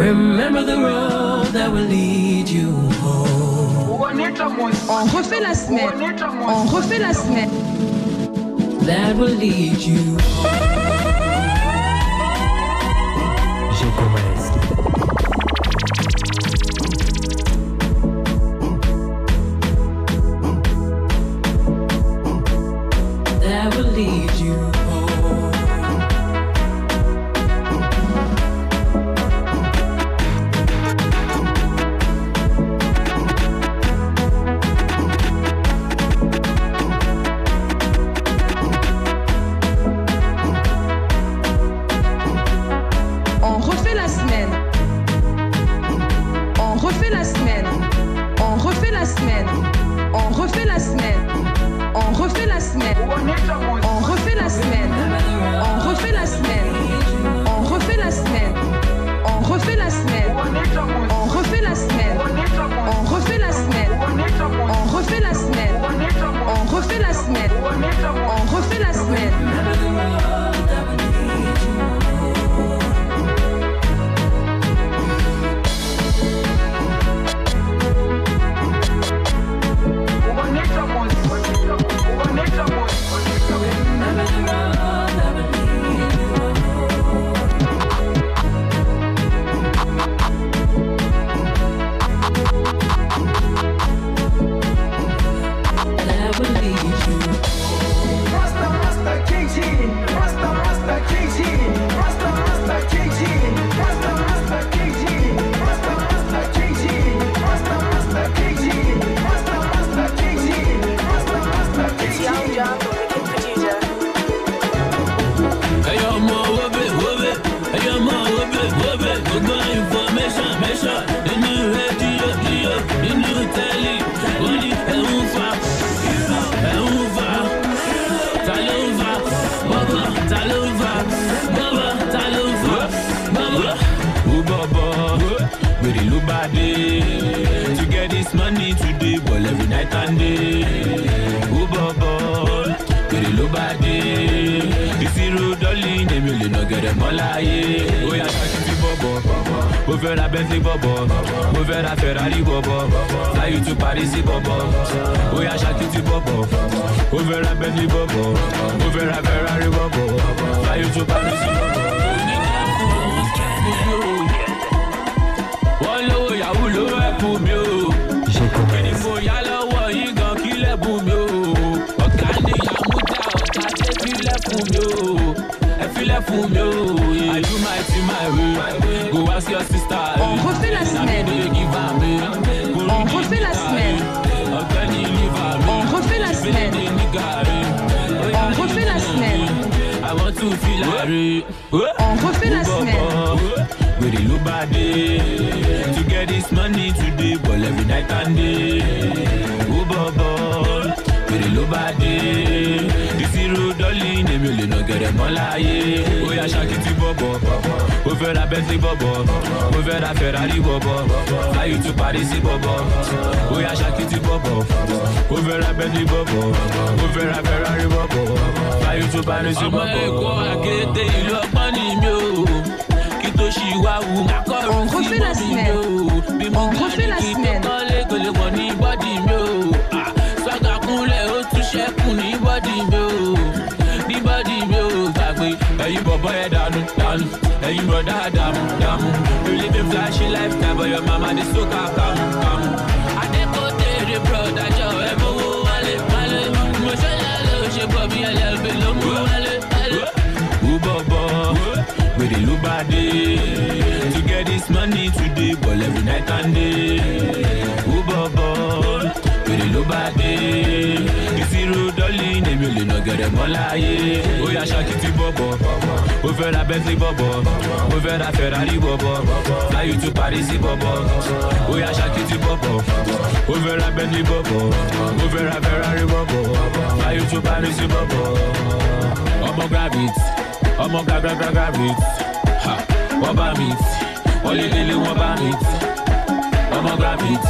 Remember the road that will lead you home. On refait la semaine. On refait la semaine. That will lead you home. That will lead you home. On refait la semaine. On refait la semaine. On refait la semaine. On refait la semaine. On refait la semaine. On refait la semaine. On refait la semaine. On refait la semaine. On refait la semaine. On refait la semaine. On refait la semaine. On refait la semaine. On refait la semaine. On refait la semaine. To get this money today, well every night and day. Baba, get it low body. This zero dolly, they will not get them all. Oh yeah, shake it bobo. Over la Bentley bobo. Over la Ferrari bobo. Fly you to Paris bobo. Oh yeah, shake it bobo. Over la Bentley bobo. Over la Ferrari bobo. Fly you to Paris bobo. Pour mieux, j'ai faut y aller voir y gang qui les pour mieux. Ogani ya muta, ogani fi les pour mieux. Elle fi les pour mieux. I do my thing my way. Go ask your sister. On refait la semaine. On refait la semaine. On refait la semaine. On refait la semaine. I want to feel like on refait la semaine. With the low body to get this money today, but every night and day. Oh, Baba, with the low body, the zero dolly, they will not get them all. Oh, yeah, shake it, Bobo. Over la Bentley, Bobo. Over la Ferrari, Bobo. Fly you to Paris, Bobo. Oh, yeah, shake it, Bobo. Over la Bentley, Bobo. Over la Ferrari, Bobo. Fly you to Paris, Bobo. On refait la semaine. On refait la semaine. You boy down, and you brother down. You live a flashy lifestyle, but your mama is so calm. I take out the brother, Joe, and Wale. Moshalo, she Bobby, a little bit low, Baba, with the low body to get this money today, but every night and day. Baba, with the low body, the zero dolly, they will not get them all. Oh yeah, shake it, Bobo. Over la Bentley, Bobo. Over la Ferrari, Bobo. Fly you to Paris, Bobo. Oh yeah, shake it, Bobo. Over la Bentley, Bobo. Over la Ferrari, Bobo. Fly you to Paris, Bobo. Grab it. Grab it. Ha. Grab it. Only grab it. Grab it.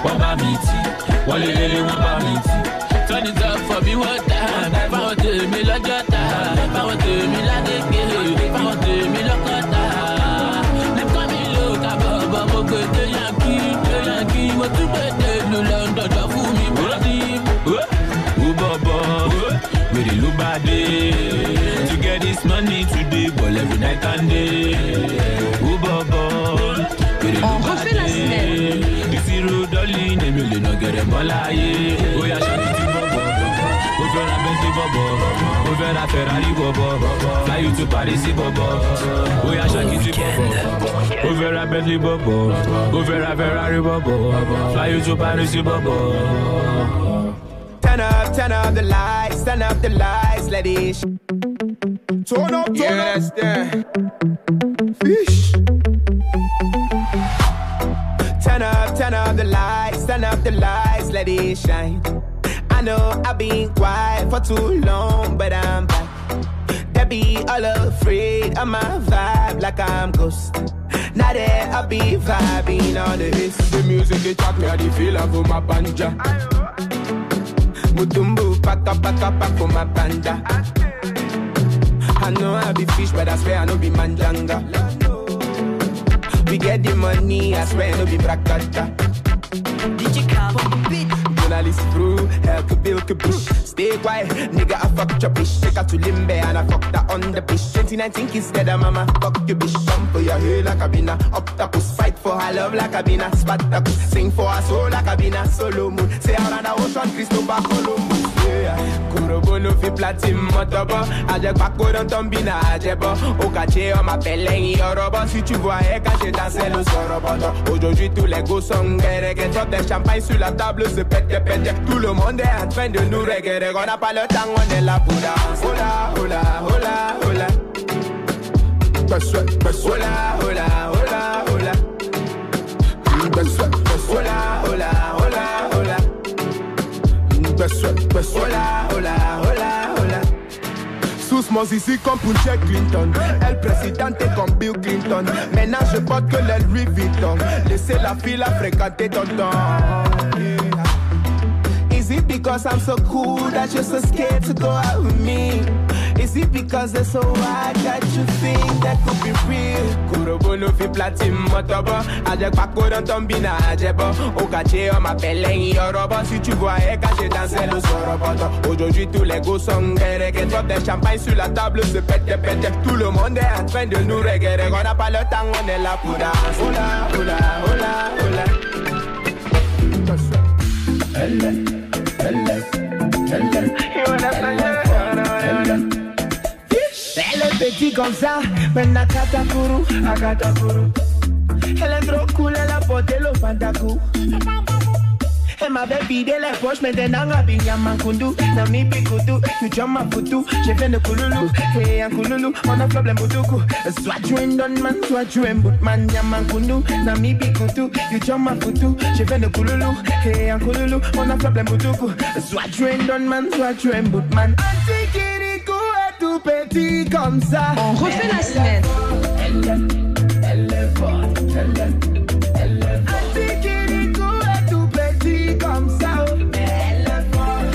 Grab it. Only turn it up for me one time. Power to me like your time. Power to me like a game. Power to me like a don't drop for me, brother. Oh, Baba, we dey look bad day. To get this money today, ball every night and day. Oh, Baba, we dey look bad day. The zero dolly, they will not get them all aye. Oh, yeah, shawty, Baba. Over a Bentley, Baba. Over a Ferrari, Baba. Fly you to Paris, Baba. Oh, yeah, shawty, Baba. Over a Bentley, Baba. Over a Ferrari, Baba. Fly you to Paris, Baba. Turn up the lights, let it turn up, yes, fish. Turn up the lights, let it shine. I know I've been quiet for too long, but I'm back. They be all afraid of my vibe like I'm ghost. Now that I be vibing on the hits. The music they talk me, I the feel of my banja. Mutumbu, pack for my panda. I know I be fish, but I swear I know be manjanga. We get the money, I swear I know be brakata. Journalist through, help to build a bush. Stay quiet, nigga, I fuck your bitch. Take her to Limbe and I fuck that on the bitch. 29 kids dead, mama, fuck your bitch. Jump for your hair like a bina. Octopus, fight for her love like a bina. Spartacus, sing for her soul like a bina. Solo moon, say around the ocean, Christopher Columbus. Kurobo no fi platin motobo. Ajek bako don tombina ajebo. Okache on m'appelle Yorobo. Si tu vois Eka, j'ai dansé le soroboto. Aujourd'hui tous les go sont reggae. Top des champagne sur la table, se pète. Tout le monde est en train de nous reggae. On n'a pas le temps, on est là pour danser. Hola, hola, hola, hola. Hola, hola, hola, hola. Hola, hola, hola, hola. Hola, hola, hola, hola. Sous mon zizi comme pour Jack Clinton. Elle présidente comme Bill Clinton. Maintenant je porte que les Louis Vuitton. Laissez la fille la fréquenter tonton. Is it because I'm so cool that you're so scared to go out with me? Is it because they're so white that you think that could be real? Kurobo no fi platin motobo. Ajek bako don tombina ajebo. Okache on m'appelle Yorobo. Si tu vois Eka, j'ai dansé le soroboto. Aujourd'hui tous les go sont reggae. Top des champagne sur la table, se pète. Tout le monde est en train de nous reggae. On n'a pas le temps, on est là pour danser. Hola, hola, hola, hola. Elle est petite comme ça, mais n'a katakuru. Elle est trop cool, elle a porté le pantakou. Elle m'avait vidé les poches, maintenant elle bien yamankundu. Nami bikutu, you jump ma foutu. J'ai fait le kouloulou, hey un kouloulou, on a problème boutoukou. Soit tu es don man, soit tu es boutman yamankundu. Nami bikutu, you jump ma foutu. J'ai fait le kouloulou, hey un kouloulou, on a problème boutoukou. Soit tu es don man, soit tu es boutman. Antikirikou est tout petit comme ça. On refait la semaine. Elle est forte, elle est forte. Antikirikou est tout petit comme ça. Elle est forte,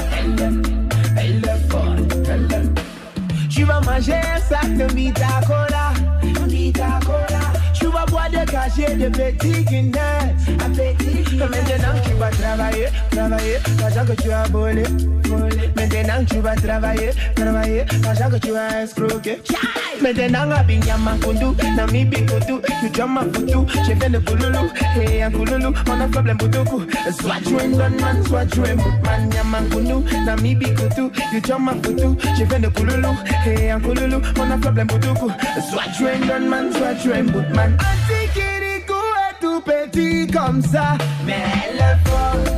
Tu vas manger un sac de Vita Cola. Tu vas boire de cachet de petit Guinness. Maintenant tu vas travailler. L'argent que tu as volé. Maintenant tu vas travailler. L'argent que tu as escroqué. Maintenant à Binyamankundu, Nami Bikutu, tu jump ma foutu. J'ai fait le kouloulou, hey un kouloulou, on a problème boutoukou. Soit tu es don man, soit tu es boutman. Yamankundu, Nami Bikutu, tu jump ma foutu. J'ai fait le kouloulou, hey un kouloulou, on a problème boutoukou. Soit tu es don man, soit tu es boutman. Antikirikou est tout petit comme ça, mais elle est forte,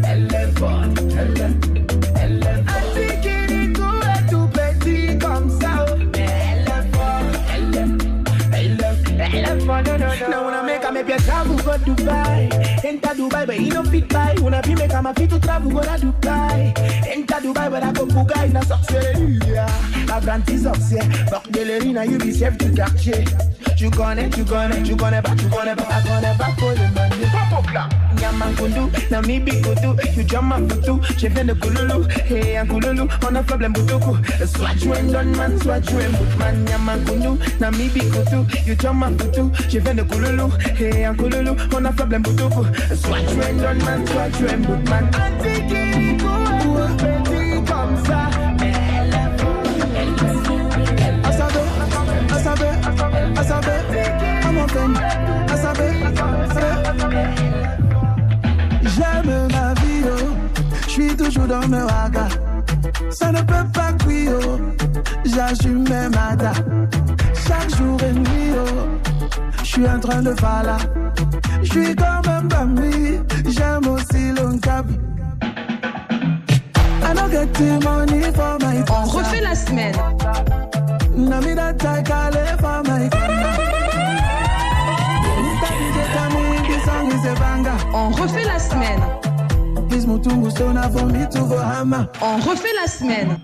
elle est forte. Antikirikou est tout petit comme ça, mais elle est forte, elle est forte. Now wanna make a maybe a travel go Dubai. Enter Dubai but he no fit buy. Wanna be make a my fit to travel go to Dubai. Enter Dubai but I go Buga in a success. Apprenti success. Fuck de l'erina you be safe to catch it. Tu connais pas, I connais pas pour le money. Pop up là. Manyamangundu, Namibi Kudu, you jump my futu, je viens de Kululu, hey Ankululu, on a problème Butuku, swatch when done man, swatch when Manyamangundu, Namibi Kudu, you jump my futu, je viens de Kululu, hey Ankululu, on a problème Butuku, swatch when done man, swatch when man, Antiquico, petit comme ça, Asabe, I'm open, Asabe. J'aime ma vie, oh, j'suis toujours dans mes wagas. Ça ne peut pas cuire, oh, j'assume mes matas. Chaque jour et nuit, oh, j'suis en train de faire là. J'suis comme un bambi, j'aime aussi l'onkabi. I don't get the money for my On refait la semaine. Namida Taikale for my On refait la semaine. On refait la semaine.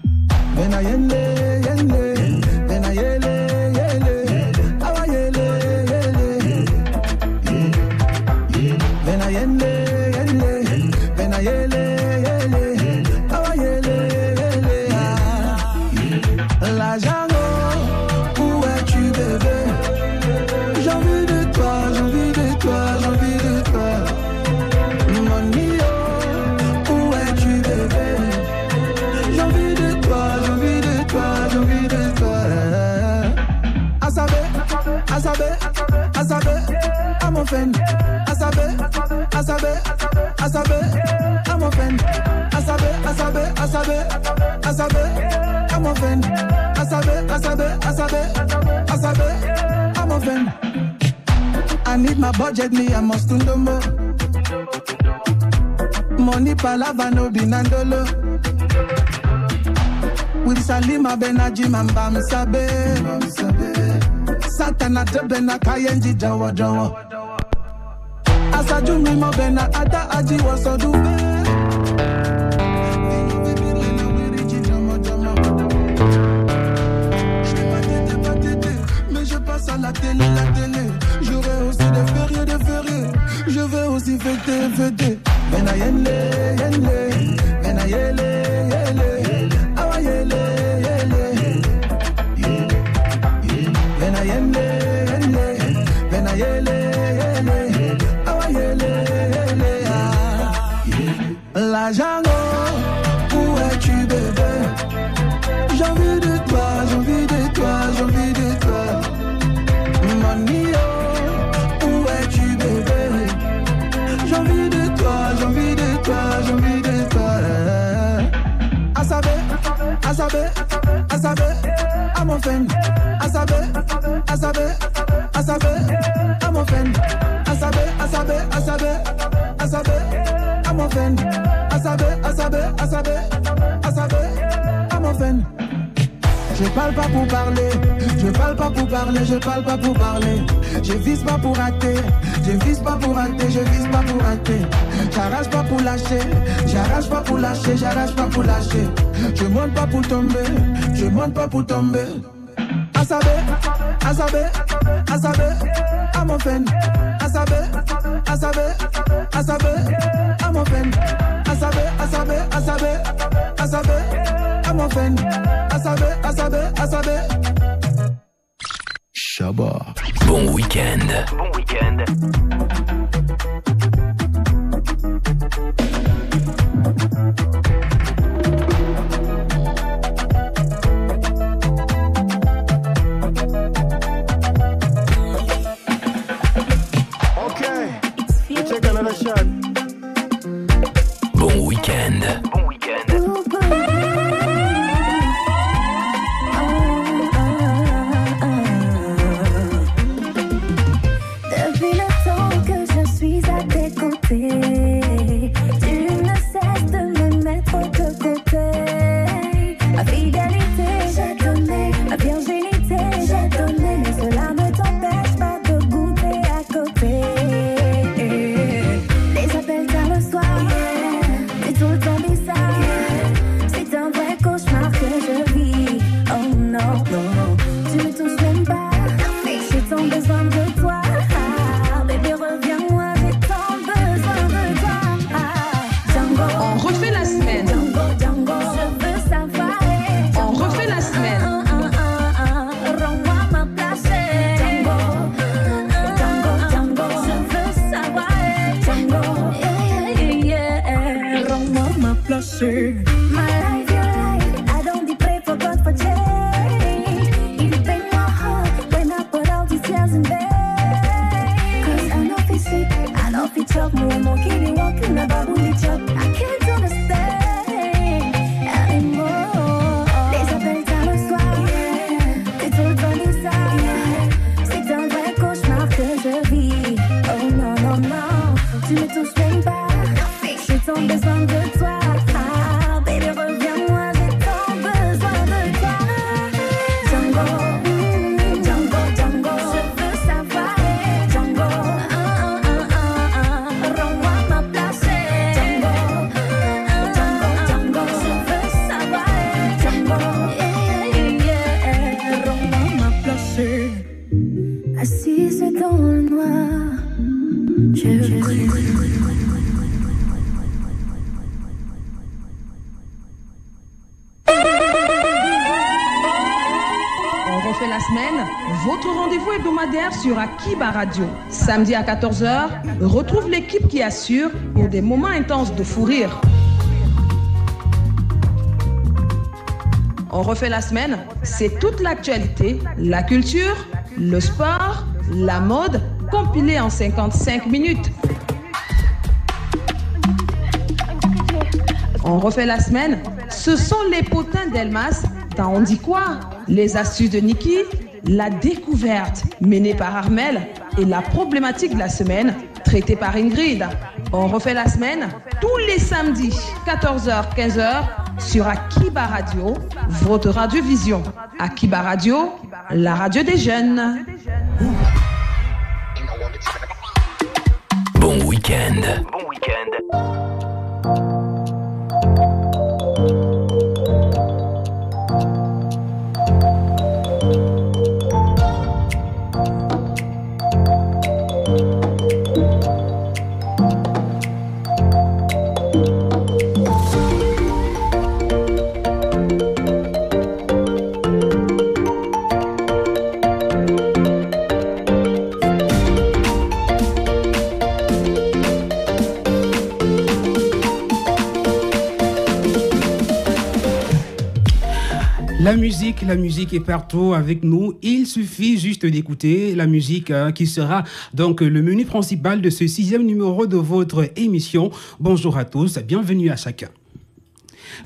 Asabe, I'm offended. Asabe, I'm offended. Asabe, I'm offended. Asabe, I'm offended. I need my budget, me I must do more. Money palava no binandolo. With Salima Benaji Mambam Sabe. Satana de bena kayenji jawa jawa. Asaju mi mo bena ada aji wasodube. Mais je passe à la télé. J'aurai aussi des fériés. Je vais aussi fêter. Bena yele. Awa yele. La Django, où es-tu bébé? J'ai envie de toi. Monio, où es-tu bébé? J'ai envie de toi. Asabe, I'm offended. Asabe, I'm offended. Asabe, I'm offended. Asabe, I'm offended. Je parle pas pour parler. Je vise pas pour rater. J'arrache pas pour lâcher. Je monte pas pour tomber. Asabe, I'm offended. Asabe, I'm offended. Asabe, I'm offended. Asabe. Shabba. Bon week-end. Okay, we take another shot. Bon week-end. Depuis le temps placer. My life, your life, I don't pray for God for change. It break my heart when I put all these tears in bed. Cause I know if it's sick, I know if it's chop, more kitty walking about who it's chop. I can't understand anymore. Les appels tard le soir, c'est tout le temps bizarre. C'est un vrai cauchemar que je vis. Oh non, non, non, tu me touches même pas. J'ai tant besoin de toi. Ah, baby, reviens-moi, j'ai tant besoin de toi. Django, Django, Django, je veux savoir. Django, rends-moi ma place. Django, Django, Django, je veux savoir. Django, rends-moi ma place. Assise dans le noir, je prie. On refait la semaine, votre rendez-vous hebdomadaire sur Akiba Radio. Samedi à 14h, retrouve l'équipe qui assure pour des moments intenses de fou rire. On refait la semaine, c'est toute l'actualité, la culture, le sport, la mode, compilé en 55 minutes. On refait la semaine, ce sont les potins d'Elmas dans On dit quoi? Les astuces de Niki, la découverte menée par Armel et la problématique de la semaine traitée par Ingrid. On refait la semaine tous les samedis, 14h, 15h, sur Akiba Radio, votre radiovision. Akiba Radio, la radio des jeunes. Bon week-end. Bon week-end. La musique est partout avec nous. Il suffit juste d'écouter la musique qui sera donc le menu principal de ce 6e numéro de votre émission. Bonjour à tous, bienvenue à chacun.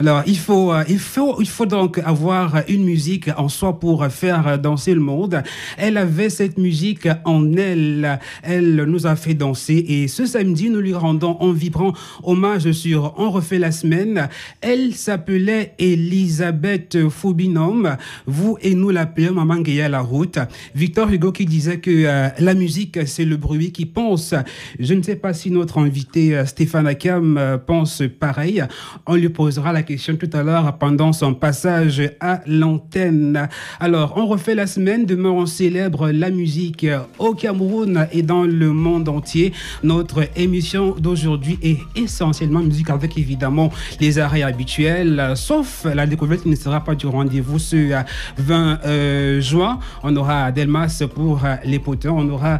Alors, il faut donc avoir une musique en soi pour faire danser le monde. Elle avait cette musique en elle. Elle nous a fait danser et ce samedi, nous lui rendons un vibrant hommage sur On refait la semaine. Elle s'appelait Elisabeth Foubinom. Vous et nous l'appelons Maman Guéa à la route. Victor Hugo qui disait que la musique, c'est le bruit qui pense. Je ne sais pas si notre invité Stéphane Akam pense pareil. On lui posera la question tout à l'heure pendant son passage à l'antenne. Alors, on refait la semaine. Demain, on célèbre la musique au Cameroun et dans le monde entier. Notre émission d'aujourd'hui est essentiellement musique avec évidemment les arrêts habituels, sauf la découverte qui ne sera pas du rendez-vous ce 20 juin. On aura Delmas pour les potins. On aura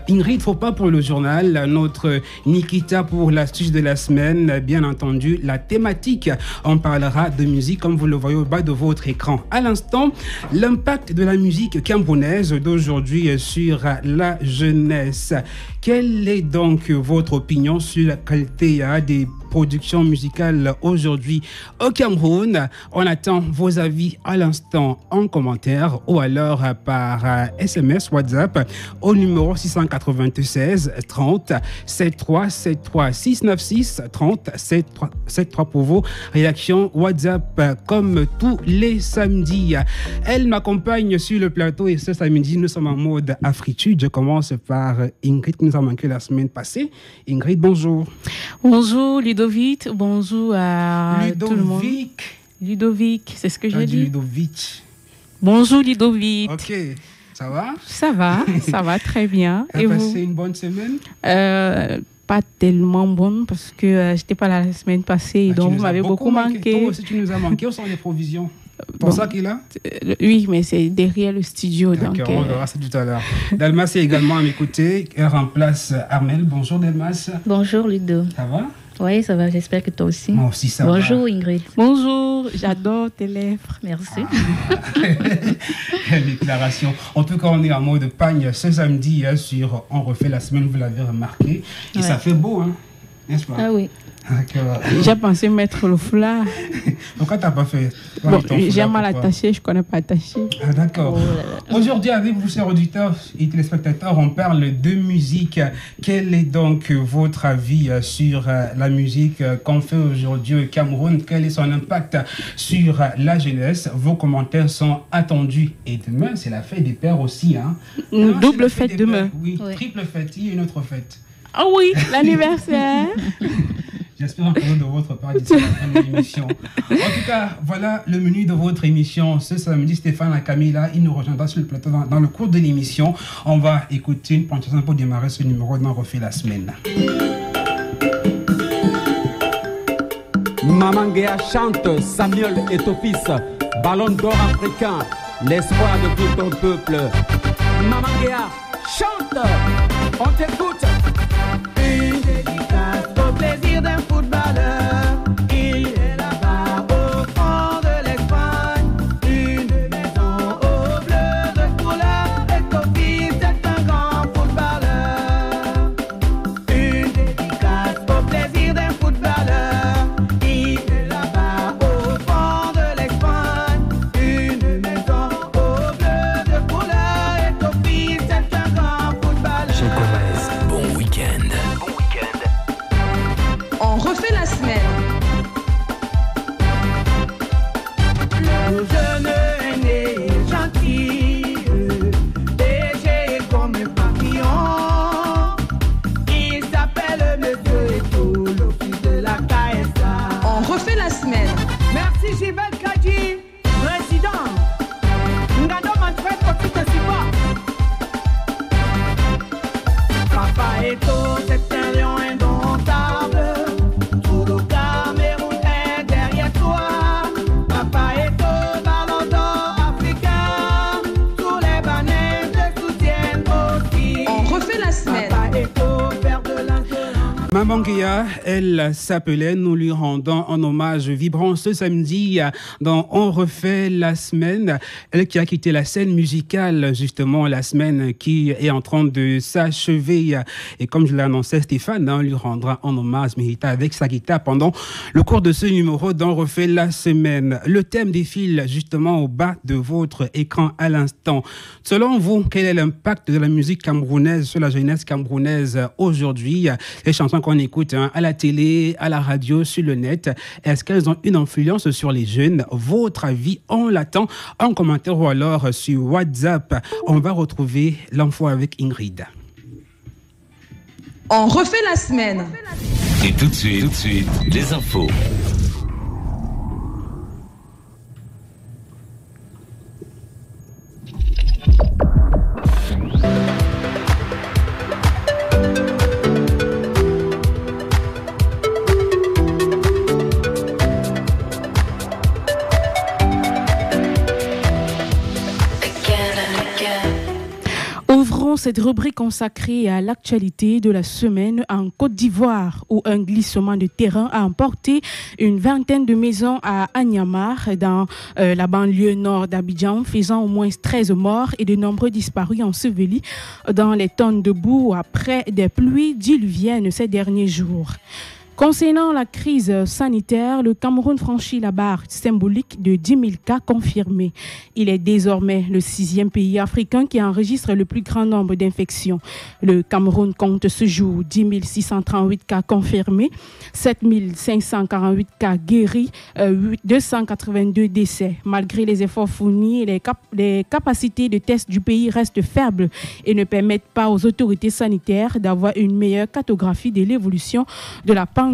Ingrid Fopa pour le journal. Notre Nikita pour l'astuce de la semaine. Bien entendu, la thématique. On parlera de musique comme vous le voyez au bas de votre écran. À l'instant, l'impact de la musique camerounaise d'aujourd'hui sur la jeunesse. Quelle est donc votre opinion sur la qualité des production musicale aujourd'hui au Cameroun? On attend vos avis à l'instant en commentaire ou alors par SMS WhatsApp au numéro 696 30 73 73 696 30 73 pour vos réactions WhatsApp comme tous les samedis. Elle m'accompagne sur le plateau et ce samedi nous sommes en mode Afritude. Je commence par Ingrid qui nous a manqué la semaine passée. Ingrid, bonjour. Bonjour Ludovic, bonjour à tout le monde. Ludovic, c'est ce que j'ai dit. Ludovic. Bonjour Ludovic. Ok, ça va? Ça va très bien. Tu as passé une bonne semaine? Pas tellement bonne parce que j'étais pas là la semaine passée, donc vous m'avez beaucoup manqué. Toi aussi tu nous as manqué, où sont les provisions? Pour ça qu'il est là? Oui, mais c'est derrière le studio. D'accord, donc, on verra ça tout à l'heure. Delmas est également à mes côtés. Elle remplace Armel. Bonjour Delmas. Bonjour Ludo. Ça va? Oui, ça va, j'espère que toi aussi. Moi aussi, ça Bonjour, va. Ingrid. Bonjour, j'adore tes lèvres. Merci. Déclaration. En tout cas, on est en mode pagne ce samedi sur On refait la semaine, vous l'avez remarqué. Et ça fait beau, hein, n'est-ce pas? Ah oui. D'accord. J'ai pensé mettre le foulard. Pourquoi t'as pas fait? Bon, j'ai mal attaché, je connais pas attaché. Ah, d'accord. Aujourd'hui, avec vous, chers auditeurs et téléspectateurs, on parle de musique. Quel est donc votre avis sur la musique qu'on fait aujourd'hui au Cameroun? Quel est son impact sur la jeunesse? Vos commentaires sont attendus. Et demain, c'est la fête des pères aussi. Hein? Une double fête demain. Oui, triple fête. Il y a une autre fête. Ah oui, l'anniversaire. J'espère un cadeau de votre part d'ici la fin de l'émission. En tout cas, voilà le menu de votre émission. Ce samedi, Stéphane et Camilla, il nous rejoindra sur le plateau dans le cours de l'émission. On va écouter une chanson pour démarrer ce numéro d'On refait la semaine. Maman Guéa chante, Samuel est au fils, ballon d'or africain, l'espoir de tout ton peuple. Maman Guéa chante, on t'écoute. Une dédicace au plaisir d'un footballeur. Il est là-bas au fond de l'Espagne. Une maison au bleu de couleur. Et au fils, c'est un grand footballeur. Une dédicace au plaisir d'un footballeur. Il est là-bas au fond de l'Espagne. Une maison au bleu de couleur. Et au fils, c'est un grand footballeur. Bon week-end. On refait la semaine. Le jeune est né gentil, léger comme un papillon. Il s'appelle Monsieur Eto, le fils de la KSA. On refait la semaine. Merci Gilbert Kadji, président. Ngado Manfred Petit Tessipa. Papa Eto, c'est un lion indomptable. Tout le Cameroun est derrière toi. Papa Eto, ballon d'or africain. Tous les banais te soutiennent aussi. On refait la semaine. Papa Eto, père de l'insolence. Maman Guéa, elle s'appelait, nous lui rendons un hommage vibrant ce samedi dans On refait la semaine. Elle qui a quitté la scène musicale, justement, la semaine qui est en train de s'achever. Et comme je l'ai annoncé, Stéphane, on lui rendra un hommage mérité avec sa guitare pendant le cours de ce numéro d'On refait la semaine. Le thème défile justement au bas de votre écran à l'instant. Selon vous, quel est l'impact de la musique camerounaise sur la jeunesse camerounaise aujourd'hui? Les chansons qu'on écoute à la télé, à la radio, sur le net, est-ce qu'elles ont une influence sur les jeunes? Votre avis, on l'attend en commentaire ou alors sur WhatsApp. On va retrouver l'info avec Ingrid. On refait la semaine. Et tout de suite, les infos. Ouvrons cette rubrique consacrée à l'actualité de la semaine en Côte d'Ivoire, où un glissement de terrain a emporté une vingtaine de maisons à Agnamar, dans la banlieue nord d'Abidjan, faisant au moins 13 morts et de nombreux disparus ensevelis dans les tonnes de boue après des pluies diluviennes ces derniers jours. Concernant la crise sanitaire, le Cameroun franchit la barre symbolique de 10 000 cas confirmés. Il est désormais le 6e pays africain qui enregistre le plus grand nombre d'infections. Le Cameroun compte ce jour 10 638 cas confirmés, 7 548 cas guéris, 282 décès. Malgré les efforts fournis, les capacités de test du pays restent faibles et ne permettent pas aux autorités sanitaires d'avoir une meilleure cartographie de l'évolution de la pandémie.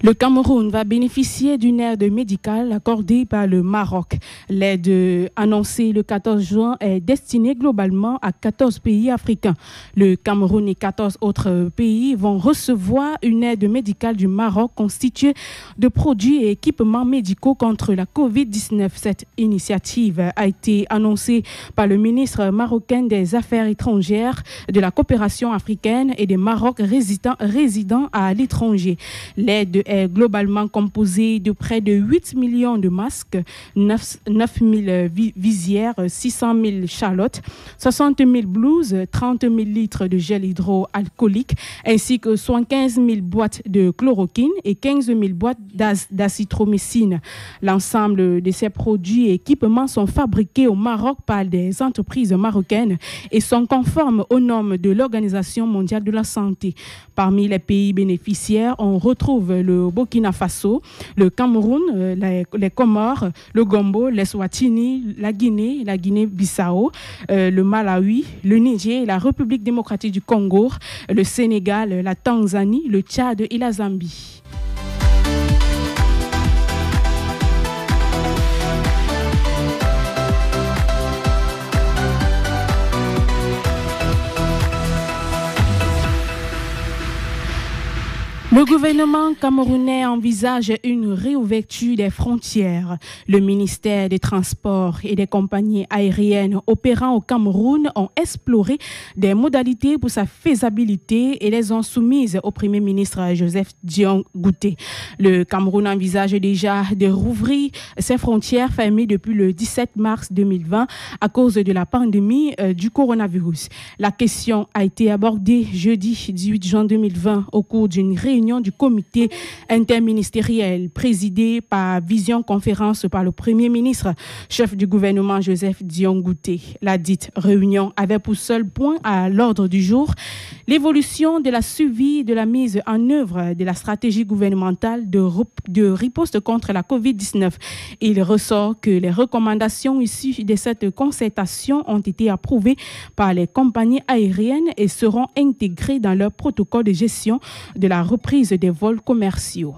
Le Cameroun va bénéficier d'une aide médicale accordée par le Maroc. L'aide annoncée le 14 juin est destinée globalement à 14 pays africains. Le Cameroun et 14 autres pays vont recevoir une aide médicale du Maroc constituée de produits et équipements médicaux contre la COVID-19. Cette initiative a été annoncée par le ministre marocain des Affaires étrangères, de la coopération africaine et des Maroc résidant à l'étranger. L'aide est globalement composée de près de 8 millions de masques, 9 000 visières, 600 000 chalotes, 60 000 blouses, 30 000 litres de gel hydroalcoolique, ainsi que 75 000 boîtes de chloroquine et 15 000 boîtes d'azithromycine. L'ensemble de ces produits et équipements sont fabriqués au Maroc par des entreprises marocaines et sont conformes aux normes de l'Organisation mondiale de la santé. Parmi les pays bénéficiaires, on retrouve le Burkina Faso, le Cameroun, les Comores, le Gombo, l'Eswatini, la Guinée-Bissau, le Malawi, le Niger, la République démocratique du Congo, le Sénégal, la Tanzanie, le Tchad et la Zambie. Le gouvernement camerounais envisage une réouverture des frontières. Le ministère des Transports et des compagnies aériennes opérant au Cameroun ont exploré des modalités pour sa faisabilité et les ont soumises au Premier ministre Joseph Dion Ngouté. Le Cameroun envisage déjà de rouvrir ses frontières fermées depuis le 17 mars 2020 à cause de la pandémie du coronavirus. La question a été abordée jeudi 18 juin 2020 au cours d'une réunion du comité interministériel présidé par visioconférence par le Premier ministre, chef du gouvernement Joseph Dion Ngouté. La dite réunion avait pour seul point à l'ordre du jour l'évolution de la suivi de la mise en œuvre de la stratégie gouvernementale de riposte contre la COVID-19. Il ressort que les recommandations issues de cette concertation ont été approuvées par les compagnies aériennes et seront intégrées dans leur protocole de gestion de la reprise des vols commerciaux.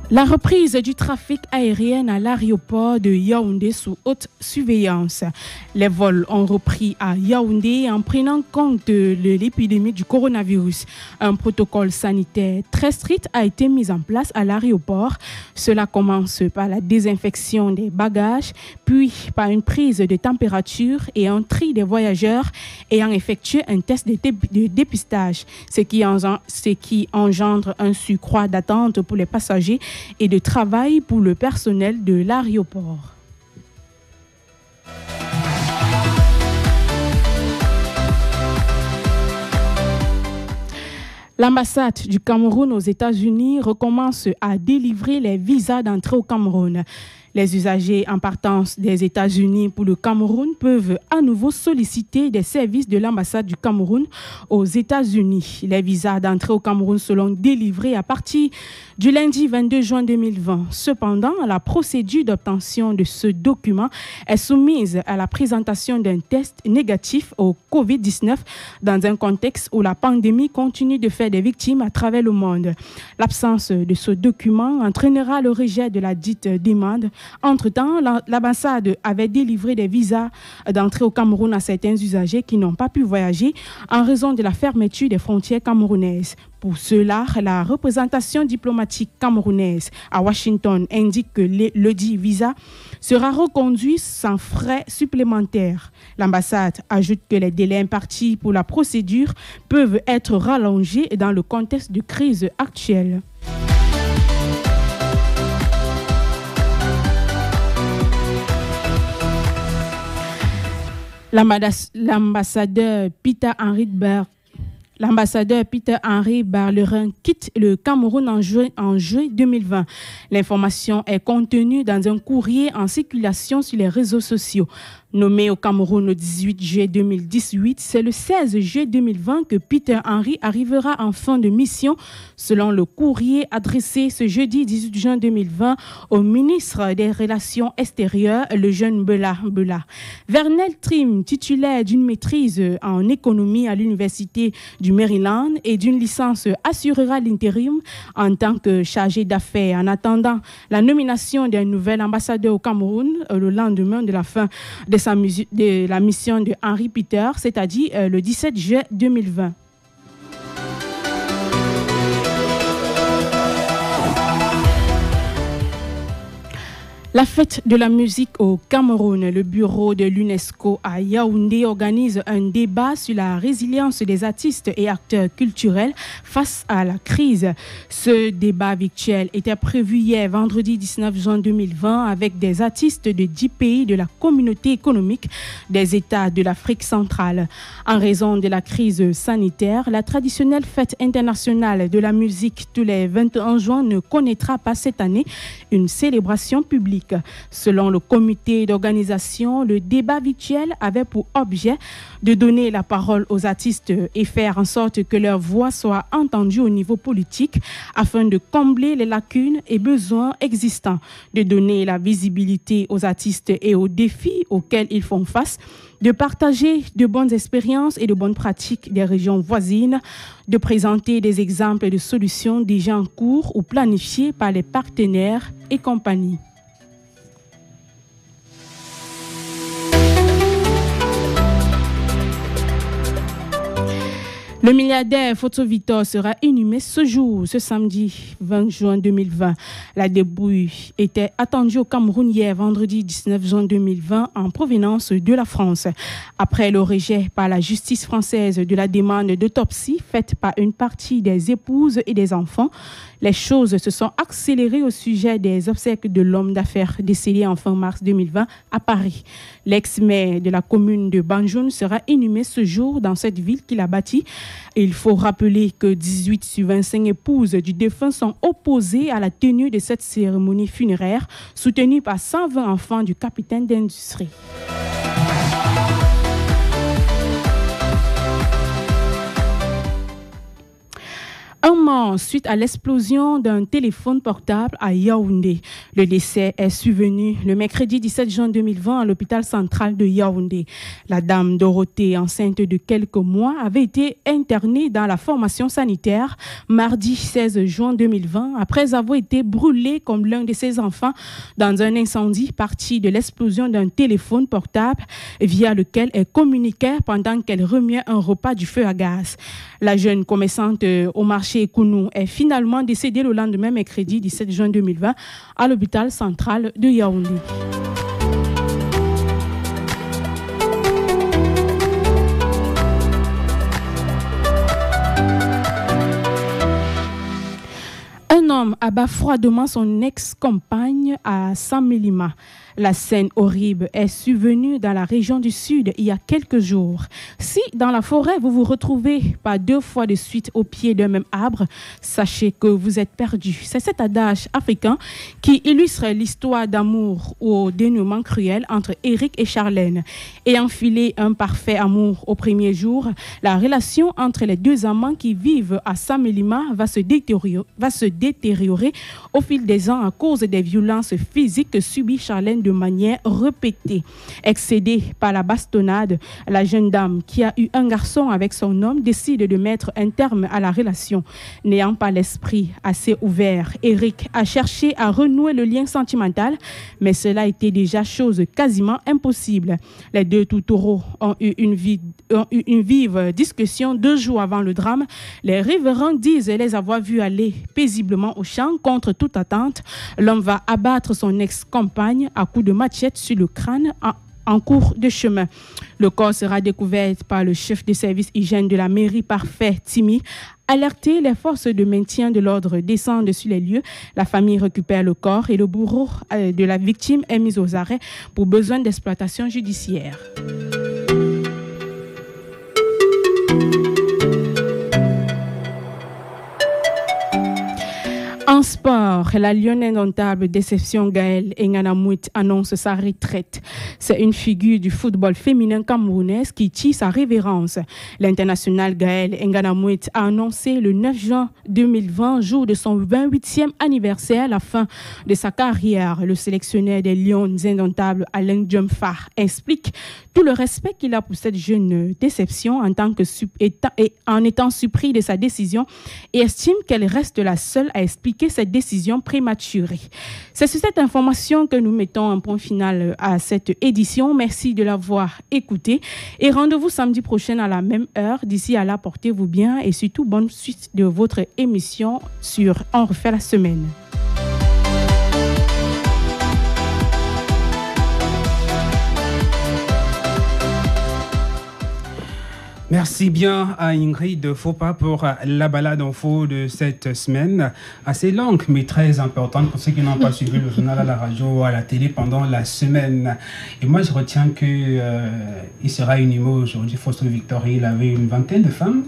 La reprise du trafic aérien à l'aéroport de Yaoundé sous haute surveillance. Les vols ont repris à Yaoundé en prenant compte de l'épidémie du coronavirus. Un protocole sanitaire très strict a été mis en place à l'aéroport. Cela commence par la désinfection des bagages, puis par une prise de température et un tri des voyageurs ayant effectué un test de dépistage, ce qui engendre un surcroît d'attente pour les passagers et de travail pour le personnel de l'aéroport. L'ambassade du Cameroun aux États-Unis recommence à délivrer les visas d'entrée au Cameroun. Les usagers en partance des États-Unis pour le Cameroun peuvent à nouveau solliciter des services de l'ambassade du Cameroun aux États-Unis. Les visas d'entrée au Cameroun seront délivrés à partir du lundi 22 juin 2020. Cependant, la procédure d'obtention de ce document est soumise à la présentation d'un test négatif au COVID-19 dans un contexte où la pandémie continue de faire des victimes à travers le monde. L'absence de ce document entraînera le rejet de la dite demande. Entre-temps, l'ambassade avait délivré des visas d'entrée au Cameroun à certains usagers qui n'ont pas pu voyager en raison de la fermeture des frontières camerounaises. Pour cela, la représentation diplomatique camerounaise à Washington indique que le dit visa sera reconduit sans frais supplémentaires. L'ambassade ajoute que les délais impartis pour la procédure peuvent être rallongés dans le contexte de crise actuelle. L'ambassadeur Peter Henry Barlerin quitte le Cameroun en juin 2020. L'information est contenue dans un courrier en circulation sur les réseaux sociaux. Nommé au Cameroun le 18 juillet 2018, c'est le 16 juillet 2020 que Peter Henry arrivera en fin de mission, selon le courrier adressé ce jeudi 18 juin 2020 au ministre des Relations extérieures, le jeune Bella. Vernel Trim, titulaire d'une maîtrise en économie à l'Université du Maryland et d'une licence, assurera l'intérim en tant que chargé d'affaires en attendant la nomination d'un nouvel ambassadeur au Cameroun le lendemain de la fin de la mission de Henry Peter, c'est-à-dire le 17 juillet 2020. La fête de la musique au Cameroun, le bureau de l'UNESCO à Yaoundé organise un débat sur la résilience des artistes et acteurs culturels face à la crise. Ce débat virtuel était prévu hier vendredi 19 juin 2020 avec des artistes de 10 pays de la communauté économique des États de l'Afrique centrale. En raison de la crise sanitaire, la traditionnelle fête internationale de la musique tous les 21 juin ne connaîtra pas cette année une célébration publique. Selon le comité d'organisation, le débat virtuel avait pour objet de donner la parole aux artistes et faire en sorte que leur voix soit entendue au niveau politique afin de combler les lacunes et besoins existants, de donner la visibilité aux artistes et aux défis auxquels ils font face, de partager de bonnes expériences et de bonnes pratiques des régions voisines, de présenter des exemples de solutions déjà en cours ou planifiées par les partenaires et compagnies. Le milliardaire Photo Victor sera inhumé ce samedi 20 juin 2020. La dépouille était attendue au Cameroun hier, vendredi 19 juin 2020, en provenance de la France. Après le rejet par la justice française de la demande d'autopsie faite par une partie des épouses et des enfants, les choses se sont accélérées au sujet des obsèques de l'homme d'affaires décédé en fin mars 2020 à Paris. L'ex-maire de la commune de Banjoun sera inhumé ce jour dans cette ville qu'il a bâtie. Et il faut rappeler que 18 sur 25 épouses du défunt sont opposées à la tenue de cette cérémonie funéraire, soutenue par 120 enfants du capitaine d'industrie. Un mort suite à l'explosion d'un téléphone portable à Yaoundé. Le décès est survenu le mercredi 17 juin 2020 à l'hôpital central de Yaoundé. La dame Dorothée, enceinte de quelques mois, avait été internée dans la formation sanitaire mardi 16 juin 2020 après avoir été brûlée comme l'un de ses enfants dans un incendie parti de l'explosion d'un téléphone portable via lequel elle communiquait pendant qu'elle remuait un repas du feu à gaz. La jeune commerçante au marché Kounou est finalement décédée le lendemain mercredi 17 juin 2020 à l'hôpital central de Yaoundé. Un homme abat froidement son ex-compagne à Samélima. La scène horrible est survenue dans la région du Sud il y a quelques jours. Si dans la forêt vous vous retrouvez pas 2 fois de suite au pied d'un même arbre, sachez que vous êtes perdu. C'est cet adage africain qui illustre l'histoire d'amour au dénouement cruel entre Eric et Charlène. Ayant filé un parfait amour au premier jour, la relation entre les deux amants qui vivent à Samélima va se détériorer au fil des ans à cause des violences physiques que subit Charlène de manière répétée. Excédée par la bastonnade, la jeune dame qui a eu un garçon avec son homme décide de mettre un terme à la relation. N'ayant pas l'esprit assez ouvert, Eric a cherché à renouer le lien sentimental, mais cela était déjà chose quasiment impossible. Les deux tourtereaux ont eu une vive discussion 2 jours avant le drame. Les riverains disent les avoir vus aller paisiblement au champ contre toute attente. L'homme va abattre son ex-compagne à coups de machette sur le crâne en cours de chemin. Le corps sera découvert par le chef de service hygiène de la mairie Parfait Timi. Alerté, les forces de maintien de l'ordre descendent sur les lieux. La famille récupère le corps et le bourreau de la victime est mis aux arrêts pour besoin d'exploitation judiciaire. En sport, la lionne indomptable déception Gaël Enganamouit annonce sa retraite. C'est une figure du football féminin camerounais qui tire sa révérence. L'international Gaël Enganamouit a annoncé le 9 juin 2020, jour de son 28e anniversaire, la fin de sa carrière. Le sélectionneur des Lions indomptables, Alain Djumfar, explique tout le respect qu'il a pour cette jeune déception en étant surpris de sa décision et estime qu'elle reste la seule à expliquer cette décision prématurée. C'est sur cette information que nous mettons un point final à cette édition. Merci de l'avoir écouté et rendez-vous samedi prochain à la même heure. D'ici là, portez-vous bien et surtout bonne suite de votre émission sur On refait la semaine. Merci bien à Ingrid Fopa pour la balade info de cette semaine, assez longue mais très importante pour ceux qui n'ont pas suivi le journal à la radio ou à la télé pendant la semaine. Et moi je retiens que il sera inhumé aujourd'hui. Faustin Victory, il avait une vingtaine de femmes.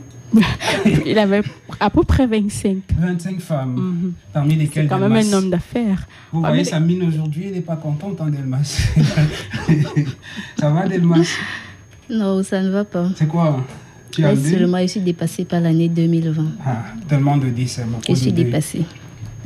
Il avait à peu près 25. 25 femmes, parmi lesquelles c'est quand Delmas. même un homme d'affaires. Vous voyez sa mine aujourd'hui, elle n'est pas contente, hein, Delmas. Ça va, Delmas? Non, ça ne va pas. C'est quoi? Seulement, je suis dépassée par l'année 2020. Ah, tellement de décès. Je suis dépassée.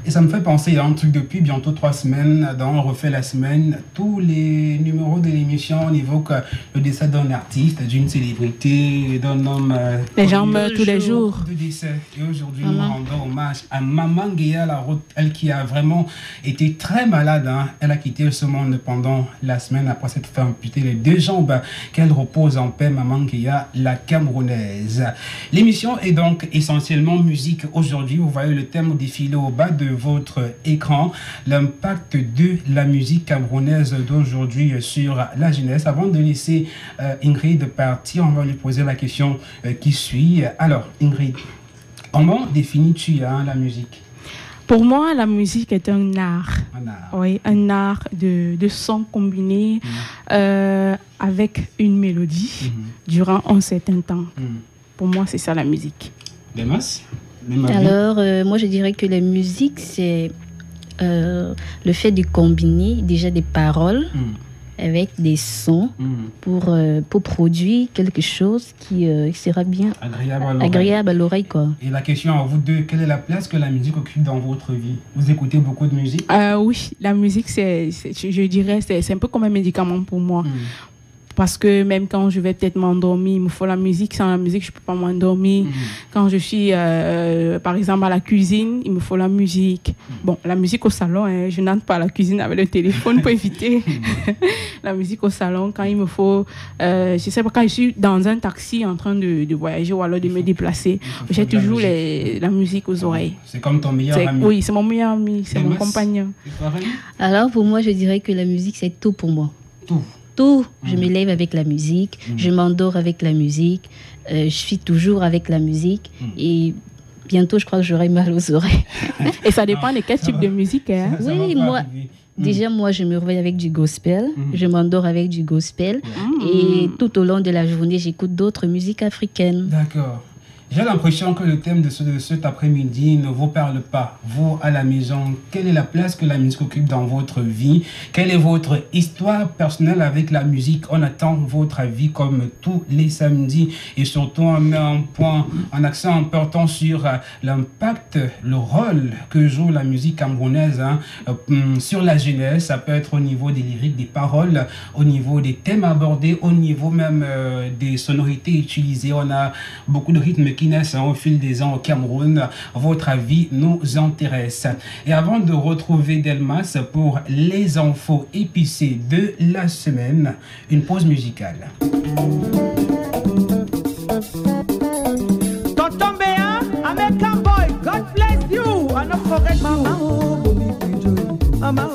Et ça me fait penser à un truc depuis bientôt 3 semaines, dans On refait la semaine, tous les numéros de l'émission, on évoque le décès d'un artiste, d'une célébrité, d'un homme. Les gens meurent tous les jours. De décès. Et aujourd'hui, nous rendons hommage à Maman Guéa, elle qui a vraiment été très malade. Hein. Elle a quitté ce monde pendant la semaine après s'être fait amputer les 2 jambes. Qu'elle repose en paix, Maman Guéa, la Camerounaise. L'émission est donc essentiellement musique. Aujourd'hui, vous voyez le thème défilé au bas de votre écran, l'impact de la musique camerounaise d'aujourd'hui sur la jeunesse. Avant de laisser Ingrid partir, on va lui poser la question qui suit. Alors, Ingrid, comment définis-tu la musique? Pour moi, la musique est un art. Un art. Oui, un art de sons combinés avec une mélodie durant un certain temps. Pour moi, c'est ça la musique. Delmas? Alors, moi, je dirais que la musique, c'est le fait de combiner déjà des paroles avec des sons pour produire quelque chose qui sera bien agréable à l'oreille. Quoi. Et la question à vous deux, quelle est la place que la musique occupe dans votre vie? Vous écoutez beaucoup de musique? Oui, la musique, je dirais, c'est un peu comme un médicament pour moi. Parce que même quand je vais peut-être m'endormir, il me faut la musique. Sans la musique, je ne peux pas m'endormir. Quand je suis, par exemple, à la cuisine, il me faut la musique. Bon, la musique au salon, hein, je n'entre pas à la cuisine avec le téléphone pour éviter. La musique au salon, quand il me faut... je sais pas, quand je suis dans un taxi en train de voyager ou alors de me déplacer, j'ai toujours la musique aux oreilles. C'est comme ton meilleur ami? Oui, c'est mon meilleur ami, c'est mon compagnon. Alors, pour moi, je dirais que la musique, c'est tout pour moi. Tout. Je me lève avec la musique, je m'endors avec la musique, je suis toujours avec la musique et bientôt je crois que j'aurai mal aux oreilles. Et ça dépend de quel type de musique. Hein? Oui, moi, déjà moi je me réveille avec du gospel, je m'endors avec du gospel et tout au long de la journée j'écoute d'autres musiques africaines. D'accord. J'ai l'impression que le thème de cet après-midi ne vous parle pas. Vous, à la maison, quelle est la place que la musique occupe dans votre vie? Quelle est votre histoire personnelle avec la musique? On attend votre avis comme tous les samedis. Et surtout, on met un accent important sur l'impact, le rôle que joue la musique camerounaise sur la jeunesse. Ça peut être au niveau des lyriques, des paroles, au niveau des thèmes abordés, au niveau même des sonorités utilisées. On a beaucoup de rythmes qui naissent au fil des ans au Cameroun. Votre avis nous intéresse. Et avant de retrouver Delmas pour les infos épicées de la semaine, une pause musicale. Tonton Béa, American boy, God bless you. I don't forget Mama. Mama,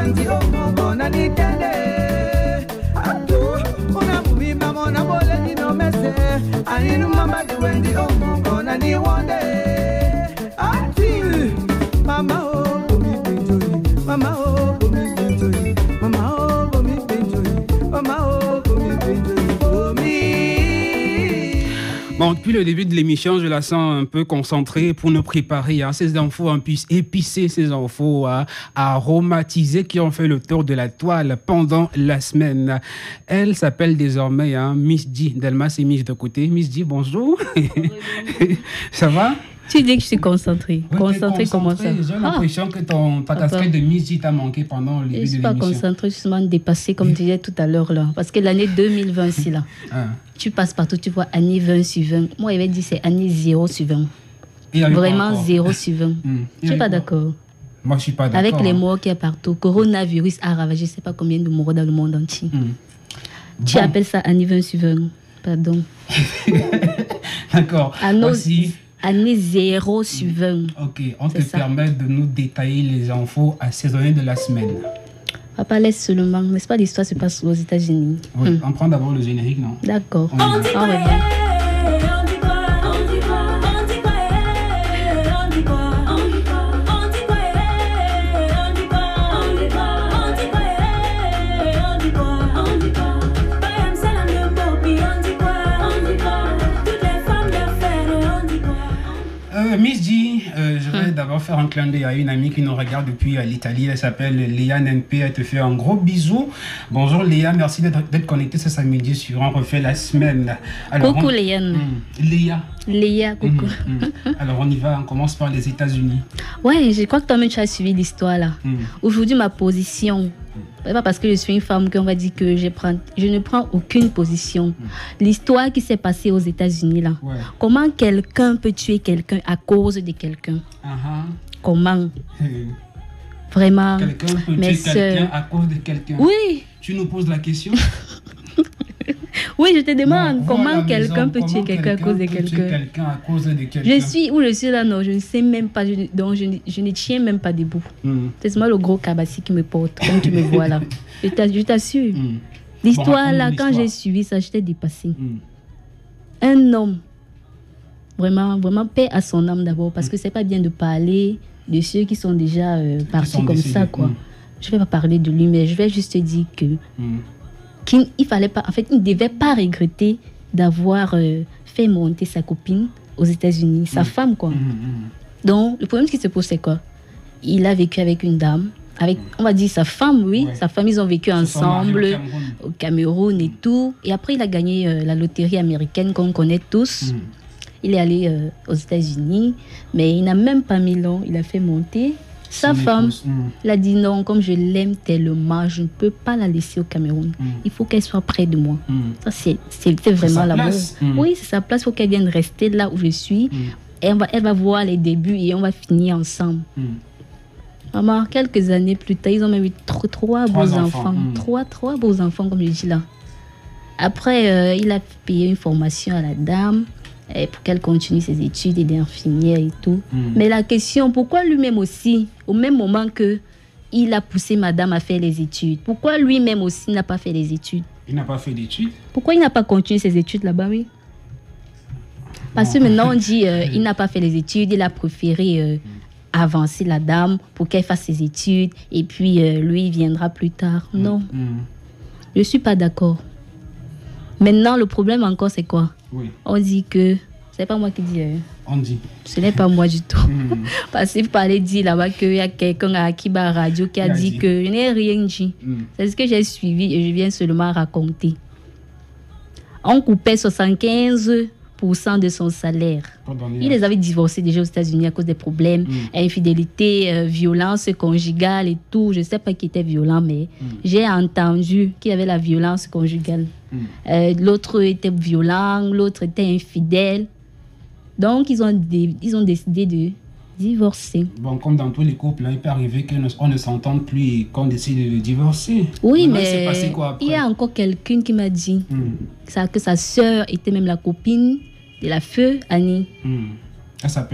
duendi omo na nitende atu una mubimba mona mole ni no mese aninu mama duendi omo na ni wonde ati mama oh mi benjoy mama oh mi benjoy mama oh mi benjoy mama oh mi benjoy oh mi. Bon, depuis le début de l'émission, je la sens un peu concentrée pour nous préparer à ces infos en plus épicées, ces infos aromatisées qui ont fait le tour de la toile pendant la semaine. Elle s'appelle désormais Miss G. Delma s'est mise de côté. Miss G, bonjour. Ça va? Tu dis que je suis concentrée. Oui, concentrée, comment ça? J'ai l'impression que ta casquette de Miss G t'a manqué pendant le début de l'émission. Je ne suis pas concentrée, je suis seulement dépassée, comme tu disais tout à l'heure. Là. Parce que l'année 2020, c'est là. Tu passes partout, tu vois année 20 sur 20. Moi, il avait dit c'est année 0 sur 20. Vraiment 0 sur 20. Je ne suis pas d'accord. Moi, je ne suis pas d'accord. Avec les morts qu'il y a partout, coronavirus a ravagé, je ne sais pas combien de morts dans le monde entier. Tu appelles ça année 20 sur 20. Pardon. D'accord. Voici. Année 0 sur 20. Ok, on te permet de nous détailler les infos assaisonnées de la semaine. Papa, laisse seulement. N'est-ce pas l'histoire se passe aux États-Unis? Oui, on prend d'abord le générique, non? D'accord. On dit quoi? Miss G, je vais d'abord faire un clin d'œil à une amie qui nous regarde depuis l'Italie. Elle s'appelle Léa NP. Elle te fait un gros bisou. Bonjour Léa, merci d'être connectée ce samedi sur On refait la semaine. Alors, coucou Léa. Léa, coucou. Alors on y va, on commence par les États-Unis. Ouais, je crois que toi-même tu as suivi l'histoire là. Aujourd'hui, ma position, c'est pas parce que je suis une femme qu'on va dire que je ne prends aucune position. L'histoire qui s'est passée aux États-Unis là. Comment quelqu'un peut tuer quelqu'un à cause de quelqu'un? Comment? Vraiment. Quelqu'un peut tuer quelqu'un à cause de quelqu'un? Oui. Tu nous poses la question? Oui, je te demande comment quelqu'un peut tuer quelqu'un à cause de quelqu'un. Je suis où je suis là, non, je ne sais même pas, donc je ne tiens même pas debout. C'est seulement le gros cabassi qui me porte, comme tu me vois là. Je t'assure. L'histoire là, quand j'ai suivi ça, j'étais dépassée. Un homme, vraiment, vraiment, paix à son âme d'abord, parce que c'est pas bien de parler de ceux qui sont déjà partis comme ça, quoi. Je vais pas parler de lui, mais je vais juste te dire que qu'il fallait pas, en fait, il ne devait pas regretter d'avoir fait monter sa copine aux États-Unis, sa femme, quoi. Donc, le problème qui se pose, c'est quoi? Il a vécu avec une dame, avec, on va dire, sa femme, oui. Sa femme, ils ont vécu ensemble au Cameroun et tout. Et après, il a gagné la loterie américaine qu'on connaît tous. Il est allé aux États-Unis, mais il n'a même pas mis long. Il a fait monter sa femme. Il a dit non, comme je l'aime tellement, je ne peux pas la laisser au Cameroun. Il faut qu'elle soit près de moi. Ça, c'est vraiment l'amour. Oui, c'est sa place. Il faut qu'elle vienne rester là où je suis. Elle va voir les débuts et on va finir ensemble. Maman, quelques années plus tard, ils ont même eu trois beaux enfants. Trois beaux enfants, comme je dis là. Après, il a payé une formation à la dame pour qu'elle continue ses études et d'infirmière et tout. Mais la question, pourquoi lui-même aussi, au même moment que il a poussé madame à faire les études, pourquoi lui-même aussi n'a pas fait les études? Il n'a pas fait d'études? Pourquoi il n'a pas continué ses études là-bas, oui? Parce que maintenant on dit il n'a pas fait les études, il a préféré avancer la dame pour qu'elle fasse ses études et puis lui il viendra plus tard. Non, je ne suis pas d'accord. Maintenant le problème encore c'est quoi? On dit que, c'est pas moi qui dis, on dit. Ce n'est pas moi du tout. Parce qu'il fallait dire là-bas qu'il y a quelqu'un à Akiba Radio qui a dit que je n'ai rien dit. C'est ce que j'ai suivi et je viens seulement raconter. On coupait 75% de son salaire. Il les avait divorcés déjà aux États-Unis à cause des problèmes, infidélité, violence conjugale et tout. Je ne sais pas qui était violent, mais j'ai entendu qu'il y avait la violence conjugale. L'autre était violent, l'autre était infidèle. Donc, ils ont décidé de divorcer. Bon, comme dans tous les couples, il peut arriver qu'on ne s'entende plus et qu'on décide de divorcer. Oui, maintenant, mais il y a encore quelqu'un qui m'a dit que sa sœur était même la copine de la feu Annie.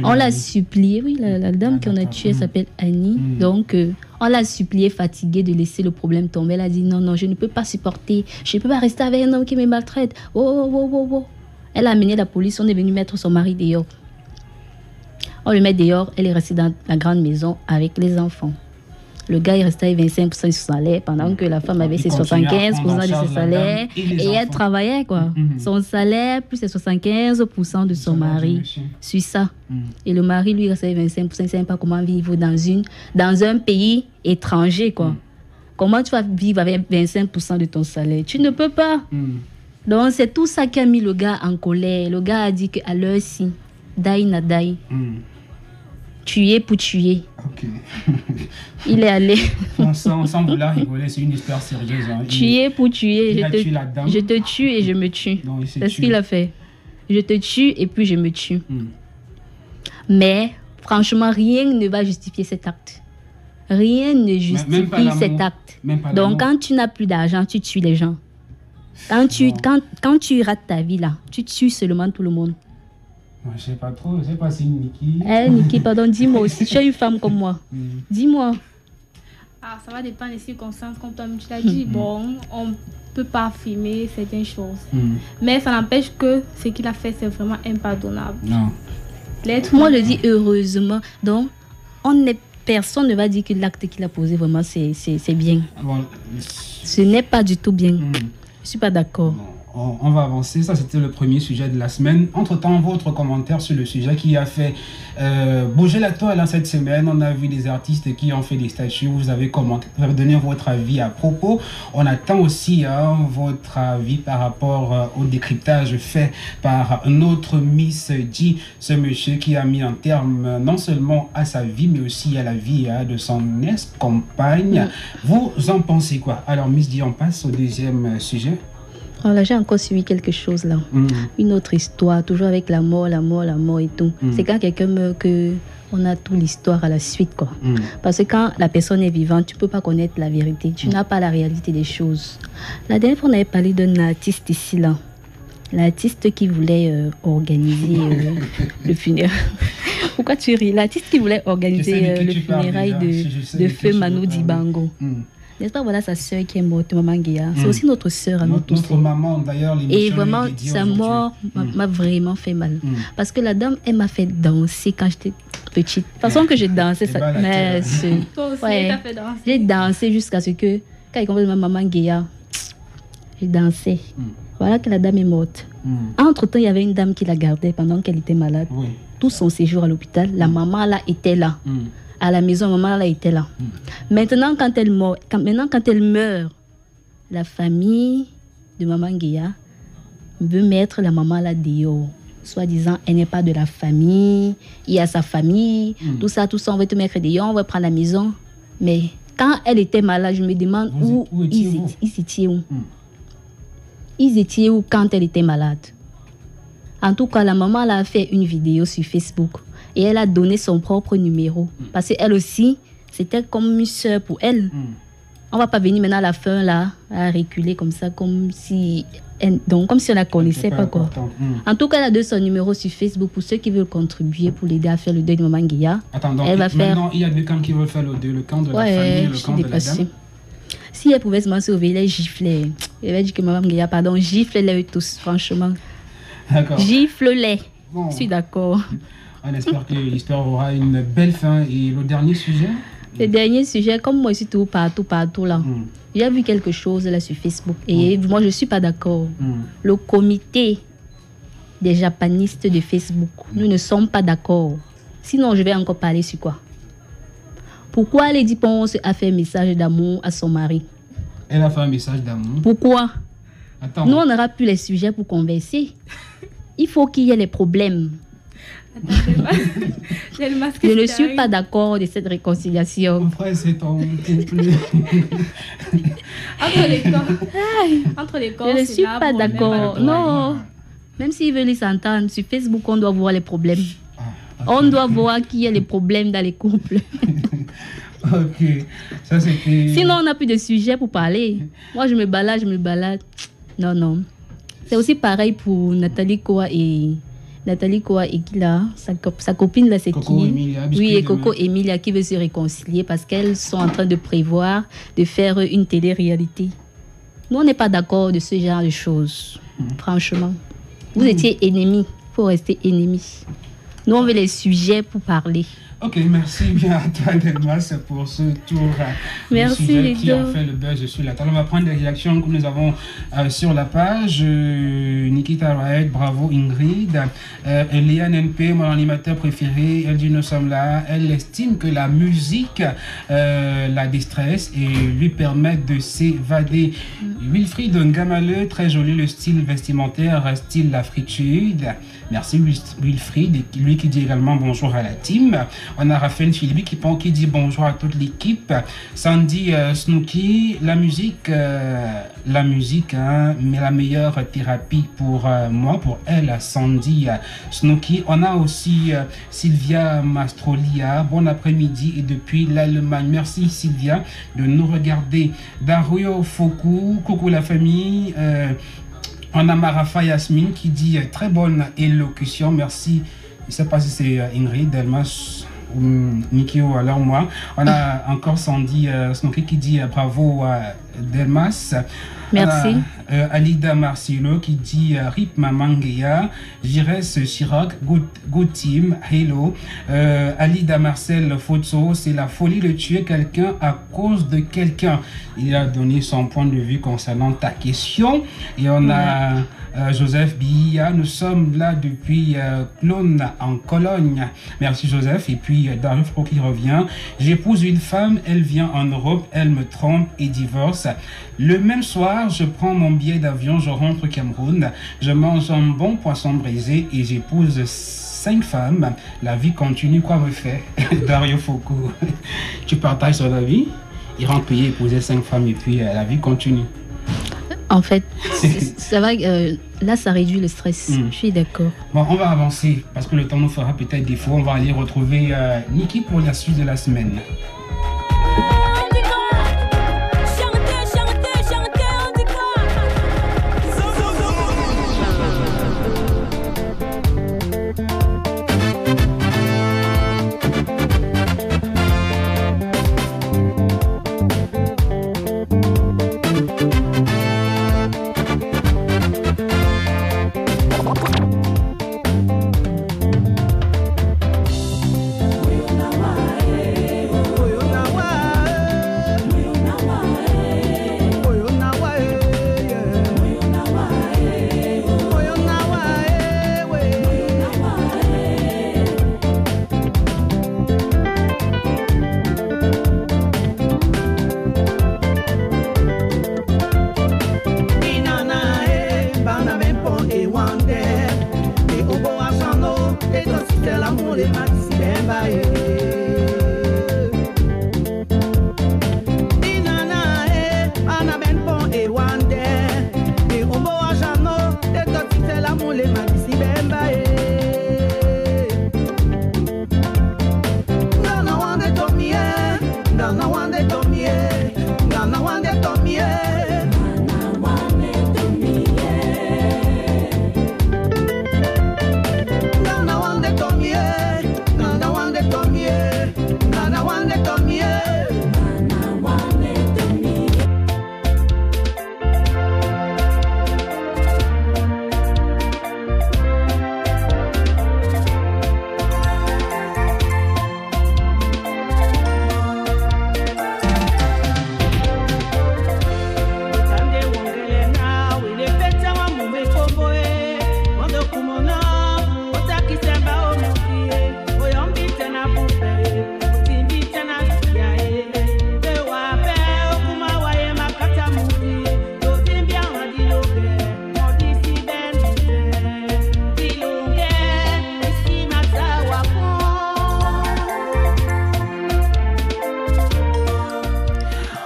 On l'a supplié, oui, la dame qu'on a tuée s'appelle Annie. Donc, on l'a supplié, fatiguée, de laisser le problème tomber. Elle a dit non, je ne peux pas supporter. Je ne peux pas rester avec un homme qui me maltraite. Oh. Elle a amené la police, on est venu mettre son mari dehors. On le met dehors, elle est restée dans la grande maison avec les enfants. Le gars est resté avec 25% de son salaire pendant que la femme avait ses 75% de son salaire et elle travaillait quoi. Son salaire plus ses 75% de son mari. Sur ça. Et le mari lui restait avec 25%, il ne savait pas comment vivre dans un pays étranger quoi. Comment tu vas vivre avec 25% de ton salaire? Tu ne peux pas. Donc c'est tout ça qui a mis le gars en colère. Le gars a dit qu'à l'heure-ci, daï na daï. Tuer pour tuer. Il est allé. Sans vouloir rigoler, c'est une histoire sérieuse. Hein. Tuer pour tuer. Je te tue et je me tue. C'est ce qu'il a fait. Je te tue et puis je me tue. Mais franchement, rien ne va justifier cet acte. Rien ne justifie cet acte. Donc quand tu n'as plus d'argent, tu tues les gens. Quand tu rates ta vie là, tu tues seulement tout le monde. Je ne sais pas trop, je ne sais pas si Niki... Niki, pardon, dis-moi aussi, tu es une femme comme moi. Dis-moi. Ça va dépendre des circonstances, comme toi tu l'as dit. Bon, on ne peut pas affirmer certaines choses. Mais ça n'empêche que ce qu'il a fait, c'est vraiment impardonnable. Non. Moi, je dis heureusement. Donc, personne ne va dire que l'acte qu'il a posé, vraiment, c'est bien. Bon. Ce n'est pas du tout bien. Je ne suis pas d'accord. On va avancer. Ça, c'était le premier sujet de la semaine. Entre-temps, votre commentaire sur le sujet qui a fait bouger la toile cette semaine. On a vu des artistes qui ont fait des statuts. Vous avez donné votre avis à propos. On attend aussi votre avis par rapport au décryptage fait par notre Miss G, ce monsieur qui a mis un terme non seulement à sa vie, mais aussi à la vie de son ex-compagne. Vous en pensez quoi? Alors, Miss G, on passe au deuxième sujet. Là, j'ai encore suivi quelque chose là. Une autre histoire, toujours avec la mort et tout. C'est quand quelqu'un meurt qu'on a toute l'histoire à la suite quoi. Parce que quand la personne est vivante, tu ne peux pas connaître la vérité. Tu n'as pas la réalité des choses. La dernière fois, on avait parlé d'un artiste ici là. L'artiste qui voulait organiser le funérail. Pourquoi tu ris? L'artiste qui voulait organiser le funérail de feu Manu Dibango. N'est-ce pas, voilà sa sœur qui est morte, Maman Guéa. C'est aussi notre sœur à nous tous. Notre maman, d'ailleurs. Et vraiment, sa mort m'a vraiment fait mal. Parce que la dame, elle m'a fait danser quand j'étais petite. De toute façon que j'ai dansé, ça. Mais j'ai dansé jusqu'à ce que, quand il comprend ma Maman Guéa, j'ai dansé. Voilà que la dame est morte. Entre-temps, il y avait une dame qui la gardait pendant qu'elle était malade. Tout son séjour à l'hôpital, la maman là était là. À la maison, maman là était là. Maintenant, quand elle meurt, la famille de Maman Guéa veut mettre la maman là dehors. Soi-disant, elle n'est pas de la famille, il y a sa famille, tout ça, on va te mettre dehors, on va prendre la maison. Mais quand elle était malade, je me demande où ils étaient où. Ils étaient où quand elle était malade? En tout cas, la maman là, a fait une vidéo sur Facebook. Et elle a donné son propre numéro. Parce qu'elle aussi, c'était comme une soeur pour elle. On ne va pas venir maintenant à la fin, là, à reculer comme ça, comme si on ne la connaissait pas. Quoi. En tout cas, elle a donné son numéro sur Facebook pour ceux qui veulent contribuer pour l'aider à faire le deuil de Maman Guéa. Attends, donc maintenant, il y a deux camps qui veulent faire le deuil, le camp de la famille et le camp de la dame. Si elle pouvait se sauver, elle giflait. Elle va dire que Maman Guéa, pardon, gifle-les tous, franchement. D'accord. Gifle-les. Bon. Je suis d'accord. On espère que l'histoire aura une belle fin. Et le dernier sujet? Le dernier sujet, comme moi, je suis tout partout là. J'ai vu quelque chose là sur Facebook. Et moi, je ne suis pas d'accord. Le comité des japanistes de Facebook, nous ne sommes pas d'accord. Sinon, je vais encore parler sur quoi? Pourquoi Lady Ponce a fait un message d'amour à son mari? Elle a fait un message d'amour. Pourquoi? Attends. Nous, on n'aura plus les sujets pour converser. Il faut qu'il y ait les problèmes. Je ne suis pas d'accord de cette réconciliation. Après, c'est ton couple. Entre les corps, je ne suis pas d'accord. Non. Même s'ils veulent s'entendre, sur Facebook, on doit voir les problèmes. On doit voir qu'il y a les problèmes dans les couples. Ok. Ça, c'était... Sinon, on n'a plus de sujet pour parler. Moi, je me balade. Non. C'est aussi pareil pour Nathalie Koa et Nathalie Koa et Kila, sa copine là, c'est Coco qui? Emilia, Oui, et Coco Emilia qui veut se réconcilier parce qu'elles sont en train de prévoir de faire une télé-réalité. Nous, on n'est pas d'accord de ce genre de choses, franchement. Vous étiez ennemis, il faut rester ennemis. Nous, on veut les sujets pour parler. Ok, merci bien à toi, Delmas, pour ce tour. Merci, sujet qui les ont deux. fait le buzz sur la table. On va prendre des réactions que nous avons sur la page. Nikita Raed, bravo Ingrid. Eliane NP, mon animateur préféré, elle dit nous sommes là. Elle estime que la musique la déstresse et lui permet de s'évader. Wilfried Ngamaleu, très joli le style vestimentaire, style Afrique Sud. Merci Wilfried, lui qui dit également bonjour à la team. On a Raphaël Philippe qui dit bonjour à toute l'équipe. Sandy Snooki, la musique, hein, mais la meilleure thérapie pour moi, pour elle, Sandy Snooki. On a aussi Sylvia Mastrolia, bon après-midi et depuis l'Allemagne. Merci Sylvia de nous regarder. Dario Foku, coucou la famille. On a Marafa Yasmine qui dit très bonne élocution, merci. Je ne sais pas si c'est Ingrid, Delmas ou Niki ou alors moi. On a encore Sandy Snooki qui dit bravo Delmas. Merci. Alida Marcelo qui dit Rip Mamangea, Jires Chirac, good team, hello. Alida Marcel Fotso, c'est la folie de tuer quelqu'un à cause de quelqu'un. Il a donné son point de vue concernant ta question. Et on a Joseph Bia, nous sommes là depuis Clone en Cologne. Merci Joseph. Et puis Dario Fro qui revient. J'épouse une femme, elle vient en Europe, elle me trompe et divorce. Le même soir, je prends mon billet d'avion, je rentre au Cameroun, je mange un bon poisson braisé et j'épouse 5 femmes. La vie continue, quoi me fait Dario Foucault. Tu partages son avis? Il rentre payer, épouser 5 femmes et puis la vie continue. En fait, ça va, là, ça réduit le stress. Je suis d'accord. Bon, on va avancer parce que le temps nous fera peut-être défaut. On va aller retrouver Niki pour la suite de la semaine.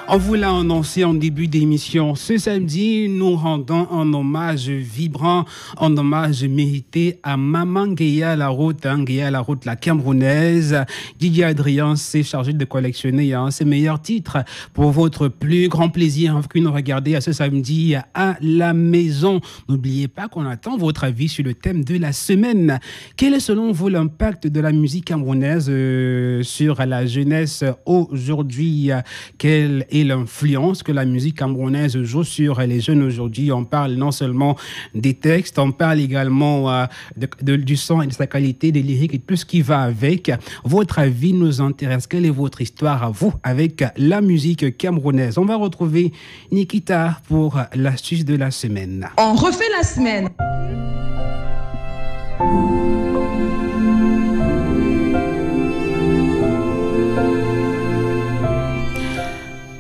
On vous l'a annoncé en début d'émission. Ce samedi, nous rendons un hommage vibrant, un hommage mérité à Maman Guéa la route, la camerounaise. Didier Adrien s'est chargé de collectionner ses meilleurs titres pour votre plus grand plaisir que nous regardez à ce samedi à la maison. N'oubliez pas qu'on attend votre avis sur le thème de la semaine. Quel est selon vous l'impact de la musique camerounaise sur la jeunesse aujourd'hui? Quelle est l'influence que la musique camerounaise joue sur les jeunes aujourd'hui? On parle non seulement des textes, on parle également du son et de sa qualité, des lyriques et tout ce qui va avec. Votre avis nous intéresse. Quelle est votre histoire à vous avec la musique camerounaise? On va retrouver Nikita pour l'astuce de la semaine. On refait la semaine.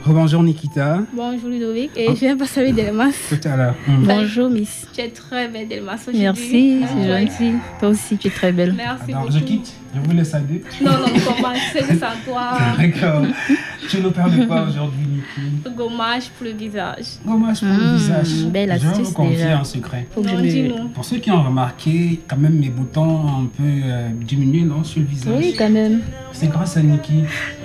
Bonjour Nikita. Bonjour Ludovic. Et je viens passer avec Delmas. Tout à l'heure. Bonjour Miss. Tu es très belle Delmas aujourd'hui. Merci, c'est gentil. Toi aussi, tu es très belle. Merci Alors, beaucoup. je quitte. Je vous laisse aller. Non, comment c'est que ça toi. D'accord. Tu nous parles de quoi aujourd'hui, Niki? Gommage pour le visage. Gommage pour le visage. Belle Je astuce vous confie déjà. un secret. Faut que je Non, me... dis-nous. Pour ceux qui ont remarqué, quand même mes boutons ont un peu diminué, non, sur le visage. Oui, quand même. C'est grâce à Niki.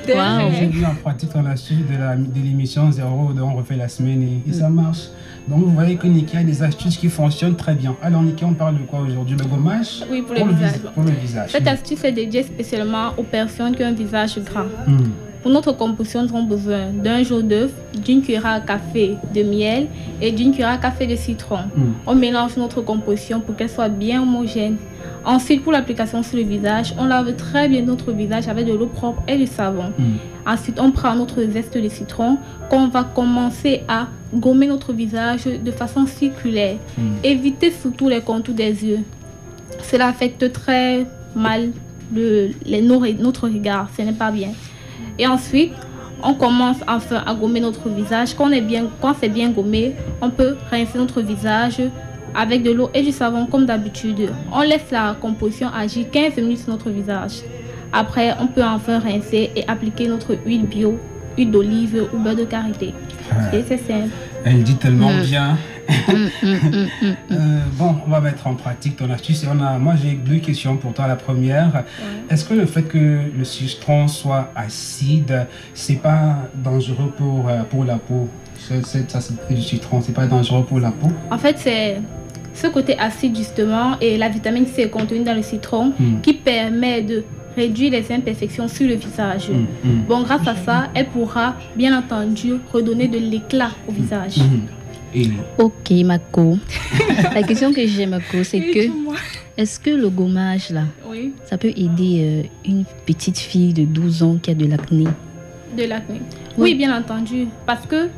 Wow. J'ai vu en pratique ton astuce de l'émission 0 dont on refait la semaine et ça marche. Donc vous voyez que Niki a des astuces qui fonctionnent très bien. Alors Niki, on parle de quoi aujourd'hui? Le gommage? Oui, pour le visage. Pour le visage. Cette astuce est dédiée spécialement aux personnes qui ont un visage gras. Pour notre composition, nous avons besoin d'un jaune d'œuf, d'une cuillère à café de miel et d'une cuillère à café de citron. On mélange notre composition pour qu'elle soit bien homogène. Ensuite, pour l'application sur le visage, on lave très bien notre visage avec de l'eau propre et du savon. Ensuite, on prend notre zeste de citron qu'on va commencer à gommer notre visage de façon circulaire. Évitez surtout les contours des yeux. Cela affecte très mal notre regard. Ce n'est pas bien. Et ensuite, on commence enfin à gommer notre visage. Quand c'est bien gommé, on peut rincer notre visage avec de l'eau et du savon comme d'habitude. On laisse la composition agir 15 minutes sur notre visage. Après, on peut enfin rincer et appliquer notre huile bio, huile d'olive ou beurre de karité. Et c'est simple. Elle dit tellement bien. Bon, on va mettre en pratique ton astuce. Moi, j'ai 2 questions pour toi. La première, est-ce que le fait que le citron soit acide, c'est pas dangereux pour la peau? Ça, c'est du citron, c'est pas dangereux pour la peau? En fait, c'est ce côté acide justement et la vitamine C contenue dans le citron qui permet de réduire les imperfections sur le visage. Bon, grâce à ça, elle pourra bien entendu redonner de l'éclat au visage. Ok, Mako. La question que j'ai, Mako, c'est que est-ce que le gommage, là, ça peut aider une petite fille de 12 ans qui a de l'acné? De l'acné? Oui, bien entendu. Parce que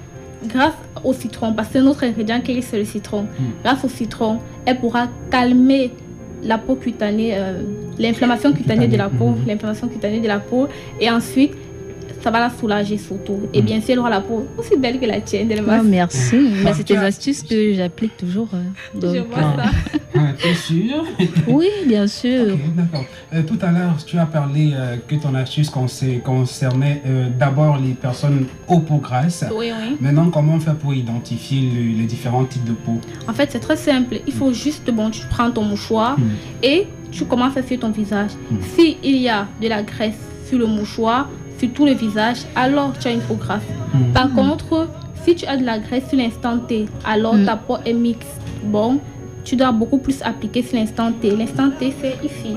grâce au citron, parce que notre ingrédient qui est c'est le citron, grâce au citron, elle pourra calmer la peau cutanée, l'inflammation cutanée de la peau, et ensuite ça va la soulager surtout. Et bien sûr, elle aura la peau aussi belle que la tienne. Oh, merci. Mais c'est des astuces que j'applique toujours. Donc, je vois ça. T'es sûre? Oui, bien sûr. Okay, d'accord. Tout à l'heure, tu as parlé que ton astuce concernait d'abord les personnes aux peaux grasses. Oui. Maintenant, comment on fait pour identifier les différents types de peau? En fait, c'est très simple. Il faut juste, tu prends ton mouchoir et tu commences à essuyer ton visage. S'il y a de la graisse sur le mouchoir, sur tout le visage, alors tu as une peau grasse. Par contre, si tu as de la graisse sur l'instant T, alors ta peau est mixte. Bon, tu dois beaucoup plus appliquer sur l'instant T. L'instant T, c'est ici.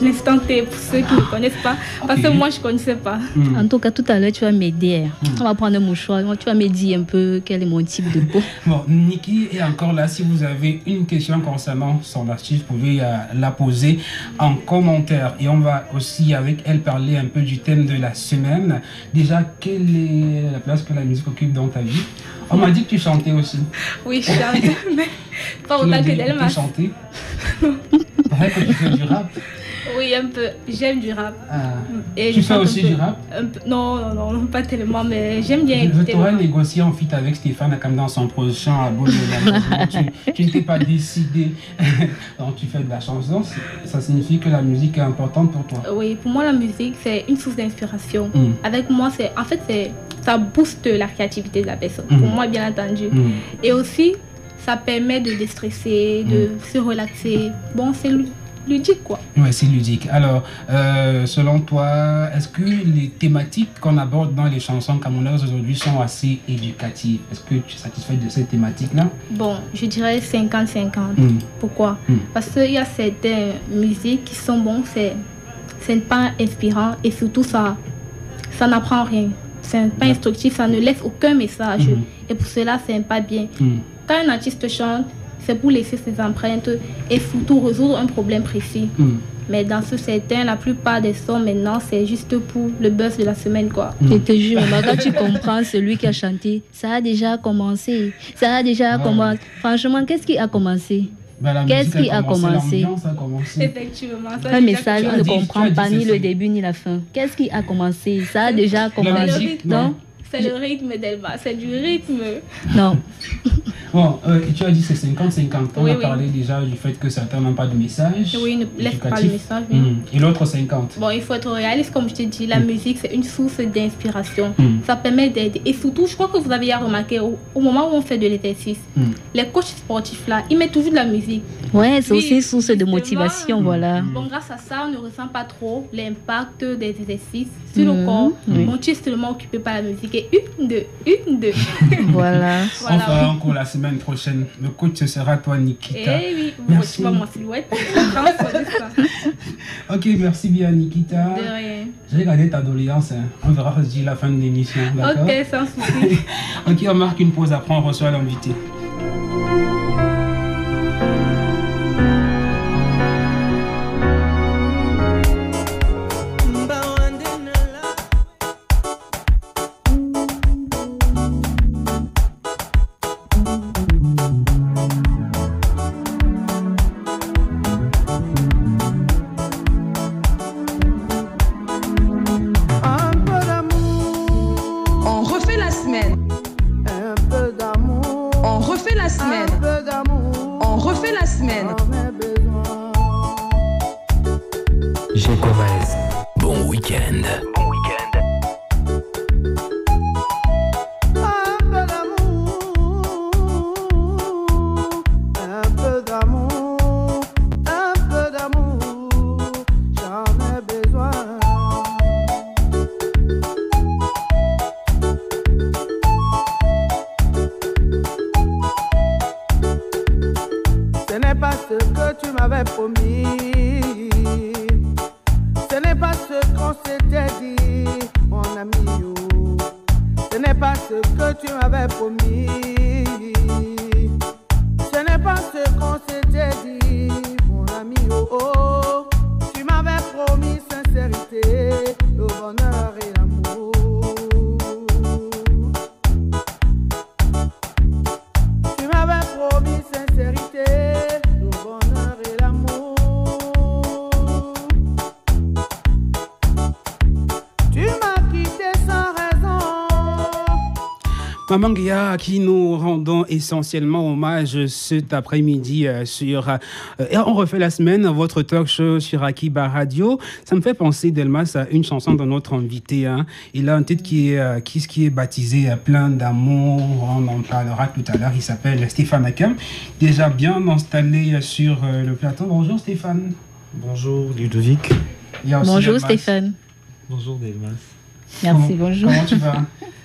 L'instant T, pour ceux qui ne connaissent pas, parce que moi, je ne connaissais pas. En tout cas, tout à l'heure, tu vas m'aider. On va prendre un mouchoir, tu vas me dire un peu quel est mon type de peau. Bon, Niki est encore là. Si vous avez une question concernant son astuce, vous pouvez la poser en commentaire. Et on va aussi, avec elle, parler un peu du thème de la semaine. Déjà, quelle est la place que la musique occupe dans ta vie? On m'a dit que tu chantais aussi. Oui, je chante, mais pas autant que Delmas. Tu chantais? Pareil que tu fais du rap. Oui, un peu. J'aime du rap. Et tu fais aussi du rap? Non, pas tellement, mais j'aime bien écouter. Je t'aurais le rap. négocié en feat avec Stéphane comme dans son prochain album. Tu n'étais pas décidé. Donc tu fais de la chanson. Ça signifie que la musique est importante pour toi? Oui, pour moi, la musique, c'est une source d'inspiration. Avec moi, c'est ça booste la créativité de la personne. Pour moi, bien entendu. Et aussi, ça permet de déstresser, de se relaxer. Bon, c'est ludique, quoi. Oui, c'est ludique. Alors, selon toi, est-ce que les thématiques qu'on aborde dans les chansons camerounaises aujourd'hui sont assez éducatives? Est-ce que tu es satisfait de ces thématiques-là? Bon, je dirais 50-50. Pourquoi? Parce qu'il y a certaines musiques qui sont bonnes, c'est pas inspirant et surtout ça n'apprend rien. C'est pas instructif, ça ne laisse aucun message. Et pour cela, c'est pas bien. Quand un artiste chante, c'est pour laisser ses empreintes et surtout résoudre un problème précis. Mais dans ce certain, la plupart des sons maintenant, c'est juste pour le buzz de la semaine, quoi. Je te jure, quand tu comprends celui qui a chanté, ça a déjà commencé. Ça a déjà commencé. Franchement, qu'est-ce qui a commencé? Qu'est-ce qui a commencé? Effectivement. Un message, on ne comprend pas ni le début ni la fin. Qu'est-ce qui a commencé? Ça a déjà commencé. Non? C'est le rythme d'Elma, c'est du rythme. Non. Bon, tu as dit c'est 50-50. On a parlé déjà du fait que certains n'ont pas de message. Oui, ne laissent pas le message. Et l'autre 50. Bon, il faut être réaliste, comme je te dis, la musique c'est une source d'inspiration. Ça permet d'aider. Et surtout, je crois que vous avez déjà remarqué, au moment où on fait de l'exercice, les coachs sportifs là, ils mettent toujours de la musique. Ouais, c'est aussi une source de motivation, voilà. Bon, grâce à ça, on ne ressent pas trop l'impact des exercices sur le corps. Bon, tu es seulement occupé par la musique. Et une, deux. Voilà. On fera encore la semaine prochaine. Le coach, ce sera toi, Nikita. Eh oui, merci. Tu vois ma silhouette. Ok, merci bien, Nikita. De rien. J'ai regardé ta doléance. On verra d'ici la fin de l'émission. D'accord? Ok, sans souci. Ok, on marque une pause. Après, on reçoit l'invité. Bon week-end. Ce n'est pas ce que tu m'avais promis. Ce n'est pas ce qu'on s'était dit, mon ami. Ce n'est pas ce que tu m'avais promis. Ce n'est pas ce qu'on s'était dit, mon ami. Oh, tu m'avais promis sincérité, le bonheur et l'amour. Tu m'avais promis sincérité, le bonheur et l'amour. Tu m'as quitté sans raison. Maman Guéa, à qui nous rendons essentiellement hommage cet après-midi et on refait la semaine, votre talk show sur Akiba Radio. Ça me fait penser, Delmas, à une chanson de notre invité. Il a un titre qui est baptisé Plein d'amour. On en parlera tout à l'heure. Il s'appelle Stéphane Akam, déjà bien installé sur le plateau. Bonjour Stéphane. Bonjour Ludovic. Bonjour Stéphane. Bonjour Delmas. Merci, bonjour. Comment tu vas?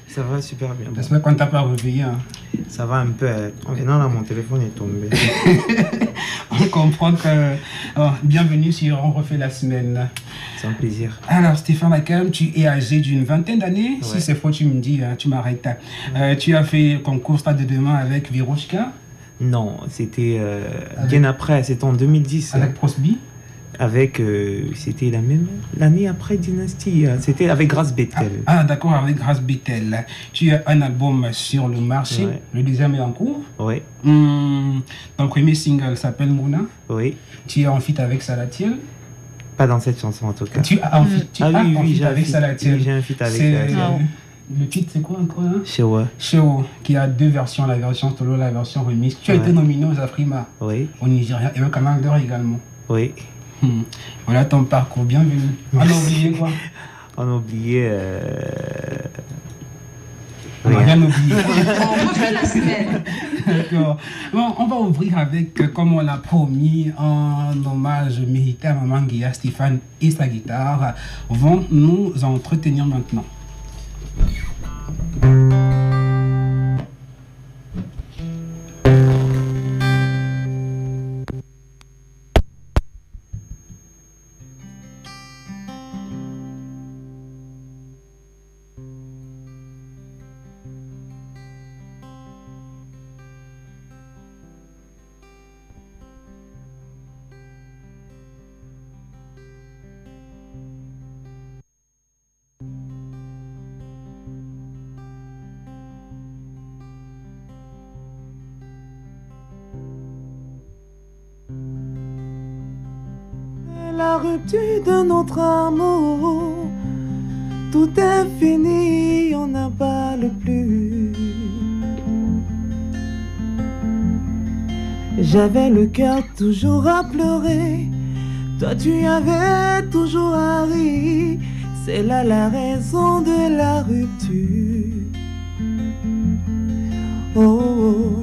Ça va super bien. J'espère qu'on ne t'a pas réveillé. Ça va un peu. En venant là, mon téléphone est tombé. On comprend que... bienvenue sur On refait la semaine. C'est un plaisir. Alors Stéphane Akam, tu es âgé d'une vingtaine d'années. Ouais. Si c'est faux, tu me dis, tu m'arrêtes. Tu as fait concours Stade de Demain avec Virochka? Non, c'était bien après. C'était en 2010. Avec Prosby? Avec, c'était l'année après Dynastie, c'était avec Grâce Bethel. Ah d'accord, avec Grâce Bethel. Tu as un album sur le marché, ouais. Le deuxième est en cours. Oui. Ton premier single s'appelle Mouna. Oui. Tu es en feat avec Salatiel. Pas dans cette chanson en tout cas. Tu as en feat avec Salatiel. Oui, j'ai un feat avec Salatiel. Le titre c'est quoi encore Shewa, qui a deux versions, la version solo, la version remix. Tu as été nominé aux Afrima. Oui. Au Nigeria et au Canal d'Or également. Oui. Voilà ton parcours, bienvenue. On a oublié quoi? On a oublié rien oublié. On refait la semaine. D'accord. Bon, on va ouvrir avec, comme on l'a promis, un hommage mérité à Maman Guéa. Stéphane et sa guitare vont nous entretenir maintenant. La rupture de notre amour, tout est fini, on n'en parle plus. J'avais le cœur toujours à pleurer, toi tu avais toujours à rire. C'est là la raison de la rupture. Oh, oh.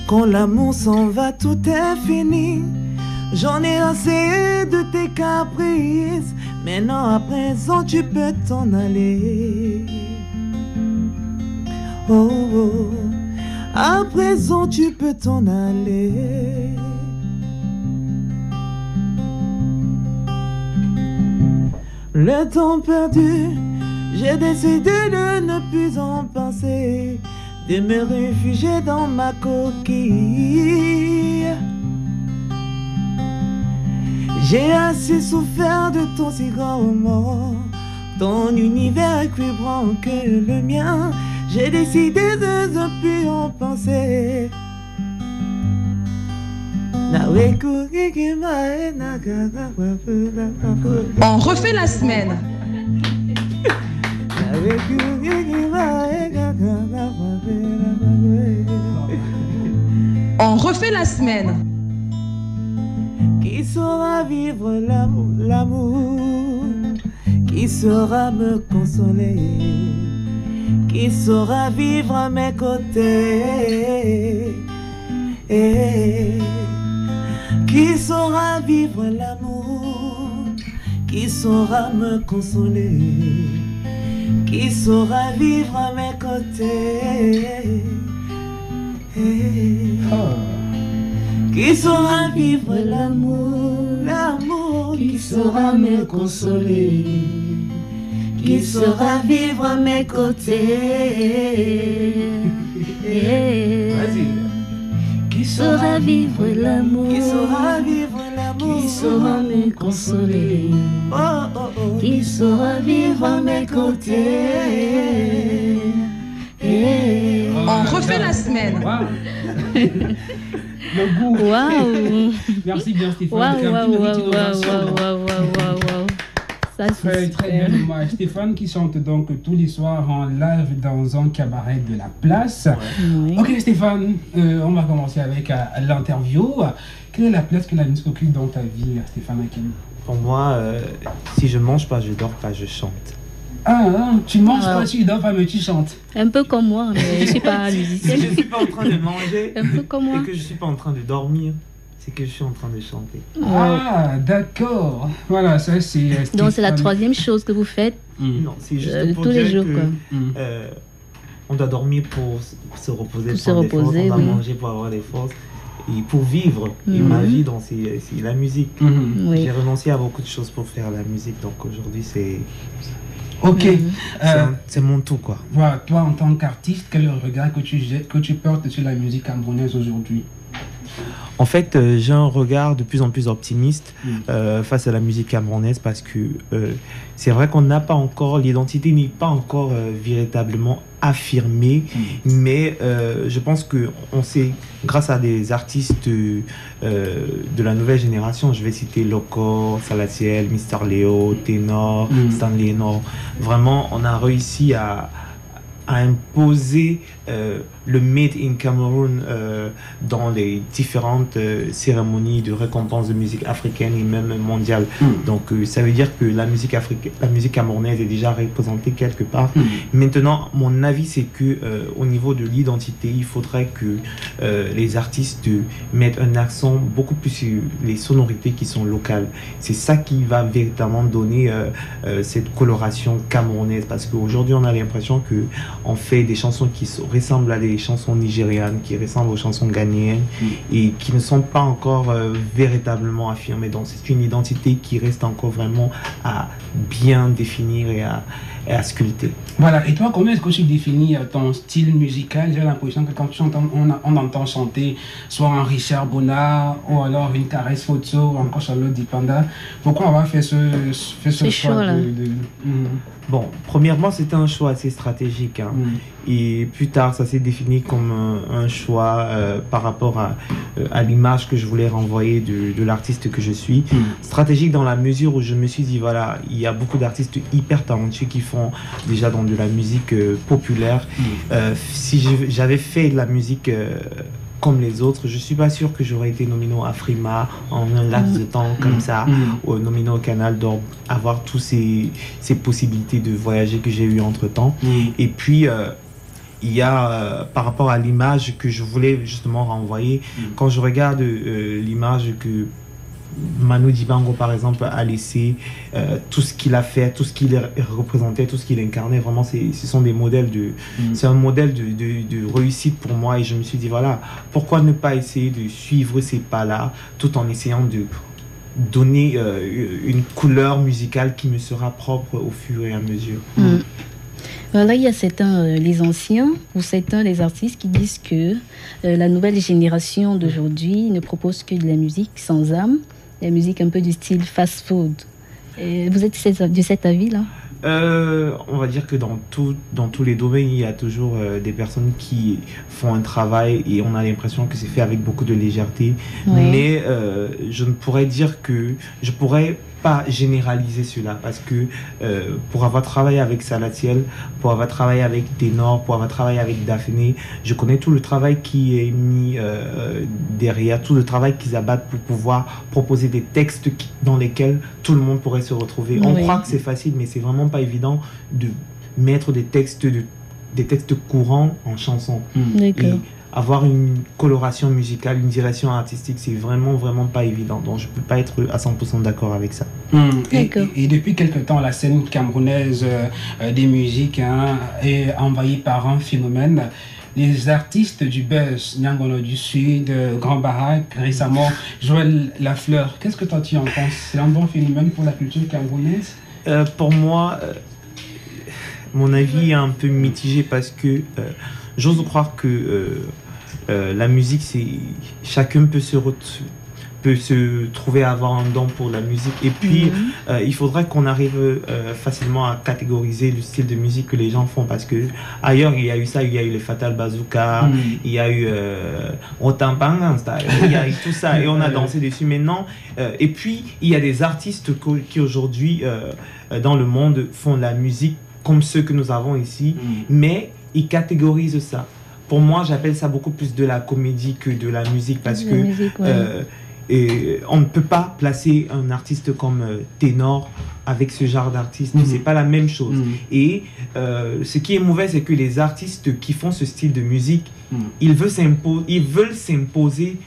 Quand l'amour s'en va, tout est fini. J'en ai assez de tes caprices. Maintenant à présent tu peux t'en aller. Oh, oh. À présent tu peux t'en aller. Le temps perdu, j'ai décidé de ne plus en penser, de me réfugier dans ma coquille. J'ai assez souffert de ton si grand mort, ton univers est plus grand que le mien. J'ai décidé de ne plus en penser. On refait la semaine. On refait la semaine. Qui saura vivre l'amour, qui saura me consoler, qui saura vivre à mes côtés, qui saura vivre l'amour, qui saura me consoler, qui saura vivre à mes côtés, qui saura vivre l'amour, qui saura me consoler, qui saura vivre à mes côtés. Qui saura vivre l'amour, qui saura vivre l'amour, qui saura me consoler, qui saura vivre à mes côtés. On refait la semaine. Wow. Le goût. Waouh. Merci bien Stéphane. Waouh. Ça, très bien hommage. Stéphane qui chante donc tous les soirs en live dans un cabaret de la place. Oui. Ok Stéphane, on va commencer avec l'interview. Quelle est la place que la musique occupe dans ta vie, Stéphane Hakim? Pour moi, si je mange pas, je dors pas, je chante. Ah, tu manges pas, tu dors pas, mais tu chantes. Un peu comme moi, mais je suis pas musicienne. Si je suis pas en train de manger un peu comme moi. et que je suis pas en train de dormir, c'est que je suis en train de chanter. Ah, d'accord. Voilà, ça c'est... Donc c'est la troisième chose que vous faites. Non, c'est juste pour tous dire les jours, que, quoi. On doit dormir pour se reposer, pour se reposer, on doit oui. manger pour avoir des forces. Et pour vivre, et ma vie, c'est la musique. Oui. J'ai renoncé à beaucoup de choses pour faire la musique, donc aujourd'hui c'est... Ok. C'est mon tout, quoi. Voilà, toi en tant qu'artiste, quel est le regard que tu portes sur la musique camerounaise aujourd'hui? En fait, j'ai un regard de plus en plus optimiste face à la musique camerounaise parce que c'est vrai qu'on n'a pas encore, l'identité n'est pas encore véritablement affirmée, mais je pense qu'on sait, grâce à des artistes de la nouvelle génération, je vais citer Loco, Salatiel, Mister Léo, Ténor, Stanley Nord, vraiment on a réussi à à imposer le Made in Cameroun dans les différentes cérémonies de récompense de musique africaine et même mondiale. Donc ça veut dire que la musique camerounaise est déjà représentée quelque part. Maintenant, mon avis, c'est que au niveau de l'identité, il faudrait que les artistes mettent un accent beaucoup plus sur les sonorités qui sont locales. C'est ça qui va véritablement donner cette coloration camerounaise, parce qu'aujourd'hui on a l'impression que on fait des chansons qui ressemblent à des chansons nigérianes, qui ressemblent aux chansons ghanéennes et qui ne sont pas encore véritablement affirmées. Donc c'est une identité qui reste encore vraiment à bien définir et à sculpter. Voilà, et toi, comment est-ce que tu définis ton style musical? J'ai l'impression que quand tu entends, on entend chanter soit un Richard Bonnat ou alors une Caresse Photo ou encore Charlotte Dipanda. Pourquoi avoir fait ce choix Bon, premièrement, c'était un choix assez stratégique. Et plus tard, ça s'est défini comme un choix par rapport à l'image que je voulais renvoyer de l'artiste que je suis. Stratégique dans la mesure où je me suis dit, voilà, il y a beaucoup d'artistes hyper talentueux qui font déjà dans de la musique populaire. Si j'avais fait de la musique comme les autres, je suis pas sûr que j'aurais été nominé à Frima en un laps de temps comme ça, ou nominé au Canal d'Or, avoir tous ces possibilités de voyager que j'ai eu entre temps. Et puis il y a par rapport à l'image que je voulais justement renvoyer, quand je regarde l'image que Manu Dibango par exemple a laissé, tout ce qu'il a fait, tout ce qu'il représentait, tout ce qu'il incarnait, vraiment ce sont des modèles c'est un modèle de réussite pour moi, et je me suis dit voilà, pourquoi ne pas essayer de suivre ces pas là tout en essayant de donner une couleur musicale qui me sera propre au fur et à mesure. Voilà, il y a certains, les anciens ou certains les artistes qui disent que la nouvelle génération d'aujourd'hui ne propose que de la musique sans âme, la musique un peu du style fast-food. Vous êtes de cet avis-là? On va dire que dans tous les domaines, il y a toujours des personnes qui font un travail et on a l'impression que c'est fait avec beaucoup de légèreté. Mais je ne pourrais dire que je pourrais pas généraliser cela, parce que pour avoir travaillé avec Salatiel, pour avoir travaillé avec Ténor, pour avoir travaillé avec Daphné, je connais tout le travail qui est mis derrière, tout le travail qu'ils abattent pour pouvoir proposer des textes dans lesquels tout le monde pourrait se retrouver. On croit que c'est facile, mais c'est vraiment pas évident de mettre des textes courants en chanson. D'accord. Avoir une coloration musicale, une direction artistique, c'est vraiment pas évident. Donc je peux pas être à 100% d'accord avec ça. Et depuis quelque temps, la scène camerounaise des musiques est envahie par un phénomène. Les artistes du buzz, Niangono du Sud, Grand Barak, récemment Joël Lafleur. Qu'est-ce que toi tu en penses? C'est un bon phénomène pour la culture camerounaise? Pour moi, mon avis est un peu mitigé, parce que j'ose croire que la musique, chacun peut se trouver à avoir un don pour la musique, et puis il faudrait qu'on arrive facilement à catégoriser le style de musique que les gens font, parce que ailleurs il y a eu ça, il y a eu les Fatal Bazooka, il y a eu Otampangan Style, il y a eu tout ça et on a dansé dessus maintenant, et puis il y a des artistes qui aujourd'hui dans le monde font de la musique comme ceux que nous avons ici, mais ils catégorisent ça. Pour moi, j'appelle ça beaucoup plus de la comédie que de la musique, parce que et on ne peut pas placer un artiste comme Ténor avec ce genre d'artiste. C'est pas la même chose. Et ce qui est mauvais, c'est que les artistes qui font ce style de musique, ils veulent s'imposer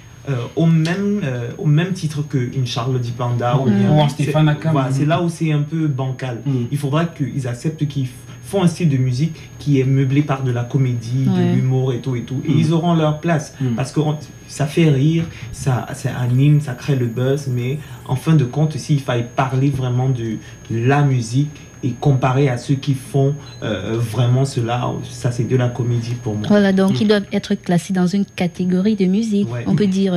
au même titre qu'une Charlotte Dipanda ou un Stéphane Akam. Voilà, c'est là où c'est un peu bancal. Il faudra qu'ils acceptent qu'ils font un style de musique qui est meublé par de la comédie, de l'humour et tout. Et ils auront leur place, parce que ça fait rire, ça anime, ça crée le buzz, mais en fin de compte, s'il fallait parler vraiment de la musique et comparer à ceux qui font vraiment cela, ça c'est de la comédie pour moi. Voilà, donc ils doivent être classés dans une catégorie de musique. On peut dire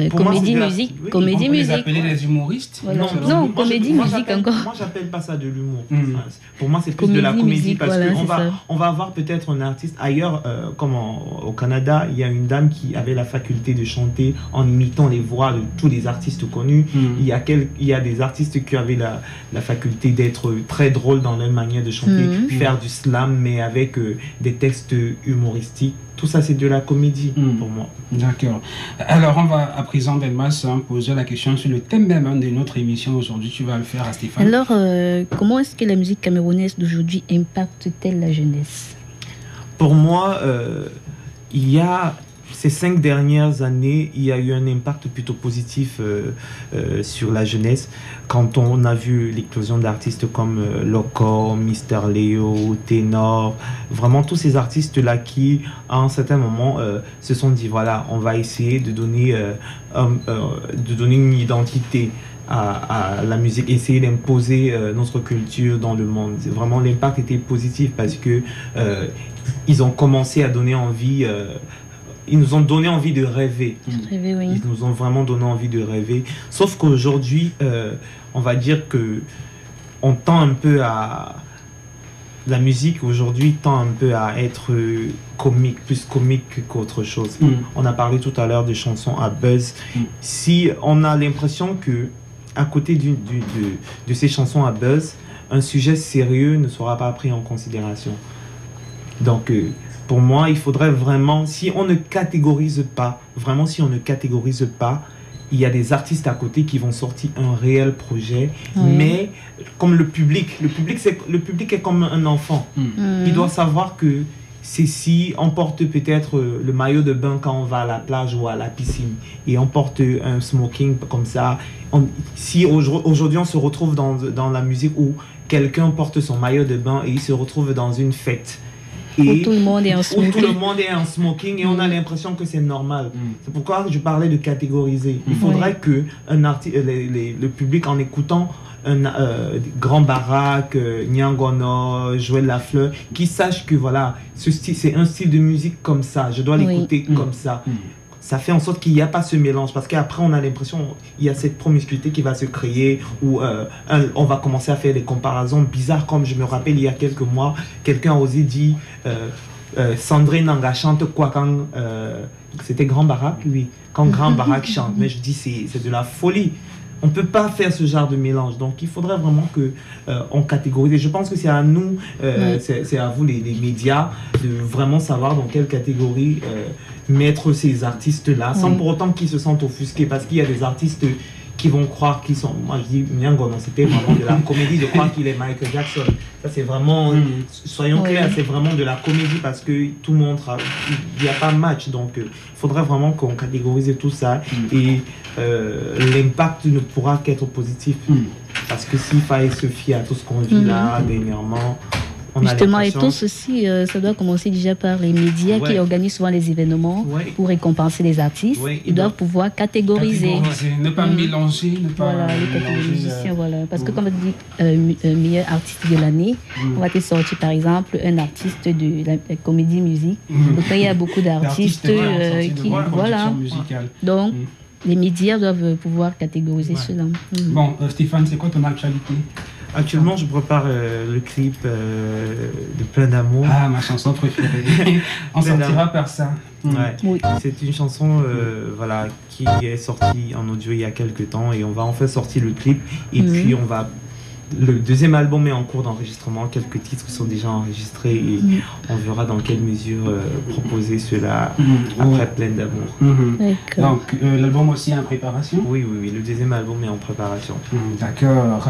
comédie musique. Oui, comédie On les musique. appelait les humoristes. Voilà. Non, Non, moi, comédie moi, musique j'appelle- encore. Moi, j'appelle pas ça de l'humour. Mm. Pour moi, c'est plus de la Comédie comédie musique, parce voilà, qu'on c'est ça. on va avoir peut-être un artiste ailleurs, comme au Canada, il y a une dame qui avait la faculté de chanter en imitant les voix de tous les artistes connus. Mm. Il y a des artistes qui avaient la faculté d'être très drôles dans leur manière de chanter, faire du slam, mais avec des textes humoristiques. Tout ça, c'est de la comédie pour moi. D'accord. Alors, on va à présent, Delmas, poser la question sur le thème même de notre émission aujourd'hui. Tu vas le faire à Stéphane. Alors, comment est-ce que la musique camerounaise d'aujourd'hui impacte-t-elle la jeunesse? Pour moi, il y a ces 5 dernières années, il y a eu un impact plutôt positif sur la jeunesse. Quand on a vu l'éclosion d'artistes comme Loco, Mister Léo, Ténor, vraiment tous ces artistes-là qui, à un certain moment, se sont dit, voilà, on va essayer de donner une identité à la musique, essayer d'imposer notre culture dans le monde. Vraiment, l'impact était positif parce que ils ont commencé à donner envie... ils nous ont donné envie de rêver. Rêver, oui. Ils nous ont vraiment donné envie de rêver. Sauf qu'aujourd'hui, on va dire que on tend un peu à... La musique aujourd'hui tend un peu à être comique, plus comique qu'autre chose. On a parlé tout à l'heure de chansons à buzz. Si on a l'impression que à côté de ces chansons à buzz, un sujet sérieux ne sera pas pris en considération. Donc... pour moi, il faudrait vraiment, si on ne catégorise pas, il y a des artistes à côté qui vont sortir un réel projet, mais comme le public est comme un enfant. Il doit savoir que si on porte peut-être le maillot de bain quand on va à la plage ou à la piscine, et on porte un smoking comme ça, si aujourd'hui on se retrouve dans la musique où quelqu'un porte son maillot de bain et il se retrouve dans une fête, où tout le monde est en smoking. Où tout le monde est en smoking et on a l'impression que c'est normal. C'est pourquoi je parlais de catégoriser. Il faudrait que le public, en écoutant Grand Barack, Nyangono, Joël Lafleur, qui sache que voilà, c'est un style de musique comme ça. Je dois l'écouter comme ça. Ça fait en sorte qu'il n'y a pas ce mélange, parce qu'après on a l'impression qu'il y a cette promiscuité qui va se créer, où on va commencer à faire des comparaisons bizarres, comme je me rappelle il y a quelques mois, quelqu'un a osé dire Sandrine Nanga chante quoi quand c'était Grand Barack, oui, quand Grand Barack chante, mais je dis c'est de la folie. On ne peut pas faire ce genre de mélange. Donc, il faudrait vraiment qu'on catégorise. Et je pense que c'est à nous, c'est à vous, les médias, de vraiment savoir dans quelle catégorie mettre ces artistes-là, sans pour autant qu'ils se sentent offusqués. Parce qu'il y a des artistes qui vont croire qu'ils sont... Moi, je dis, Nyangono, c'était vraiment de la comédie de croire qu'il est Michael Jackson. Ça, c'est vraiment... Soyons clairs, c'est vraiment de la comédie parce que tout le monde... Il n'y a pas de match. Donc, il faudrait vraiment qu'on catégorise tout ça. Et l'impact ne pourra qu'être positif. Parce que s'il fallait se fier à tout ce qu'on vit là, dernièrement... Justement, et tout ceci, ça doit commencer déjà par les médias qui organisent souvent les événements pour récompenser les artistes. Ils doivent pouvoir catégoriser. Ne pas mélanger, ne pas les catégories, voilà. Parce que comme on dit, meilleur artiste de l'année, on va te sortir par exemple un artiste de la comédie musique. Donc il y a beaucoup d'artistes qui... Voilà. Donc, les médias doivent pouvoir catégoriser cela. Bon, Stéphane, c'est quoi ton actualité? Actuellement, je prépare le clip de Plein d'amour. Ah, ma chanson préférée. On sortira par ça. Oui. C'est une chanson voilà, qui est sortie en audio il y a quelques temps et on va enfin sortir le clip. Et puis, on va... Le deuxième album est en cours d'enregistrement. Quelques titres sont déjà enregistrés et on verra dans quelle mesure proposer cela après Plein d'amour. Donc, l'album aussi est en préparation? Oui, le deuxième album est en préparation. D'accord.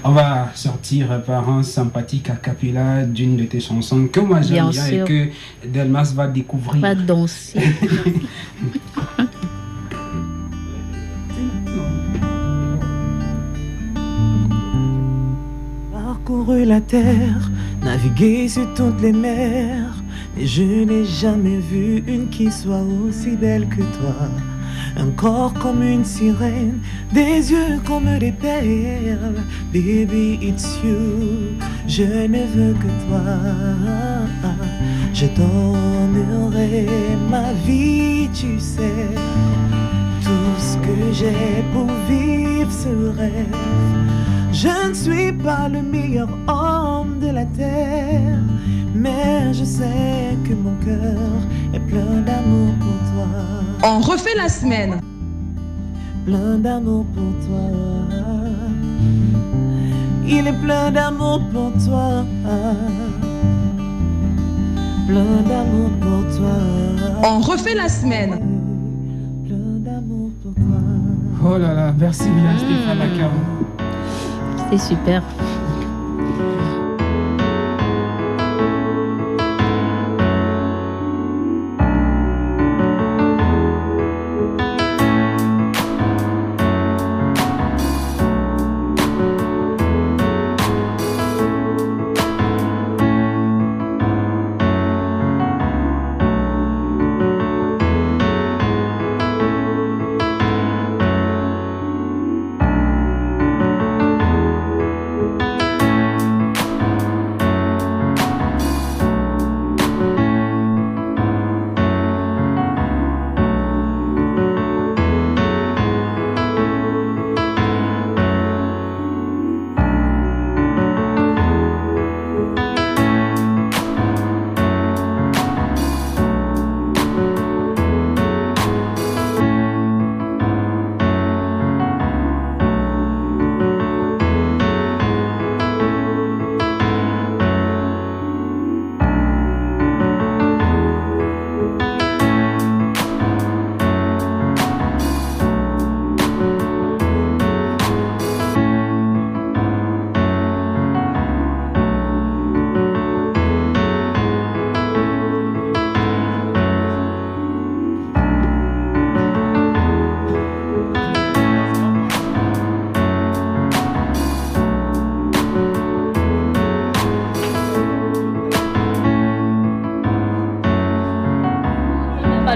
On va sortir par un sympathique a cappella d'une de tes chansons que moi j'aime bien et que Delmas va découvrir. Va danser. Parcouru la terre, navigué sur toutes les mers, et je n'ai jamais vu une qui soit aussi belle que toi. Un corps comme une sirène, des yeux comme des perles. Baby, it's you, je ne veux que toi. Je donnerai ma vie, tu sais. Tout que j'ai pour vivre ce rêve. Je ne suis pas le meilleur homme de la terre, mais je sais que mon cœur est plein d'amour pour toi. On refait la semaine. Plein d'amour pour toi. Il est plein d'amour pour toi. Plein d'amour pour toi. On refait la semaine. Plein d'amour pour toi. Oh là là, merci bien Stéphane Lacam. C'est super.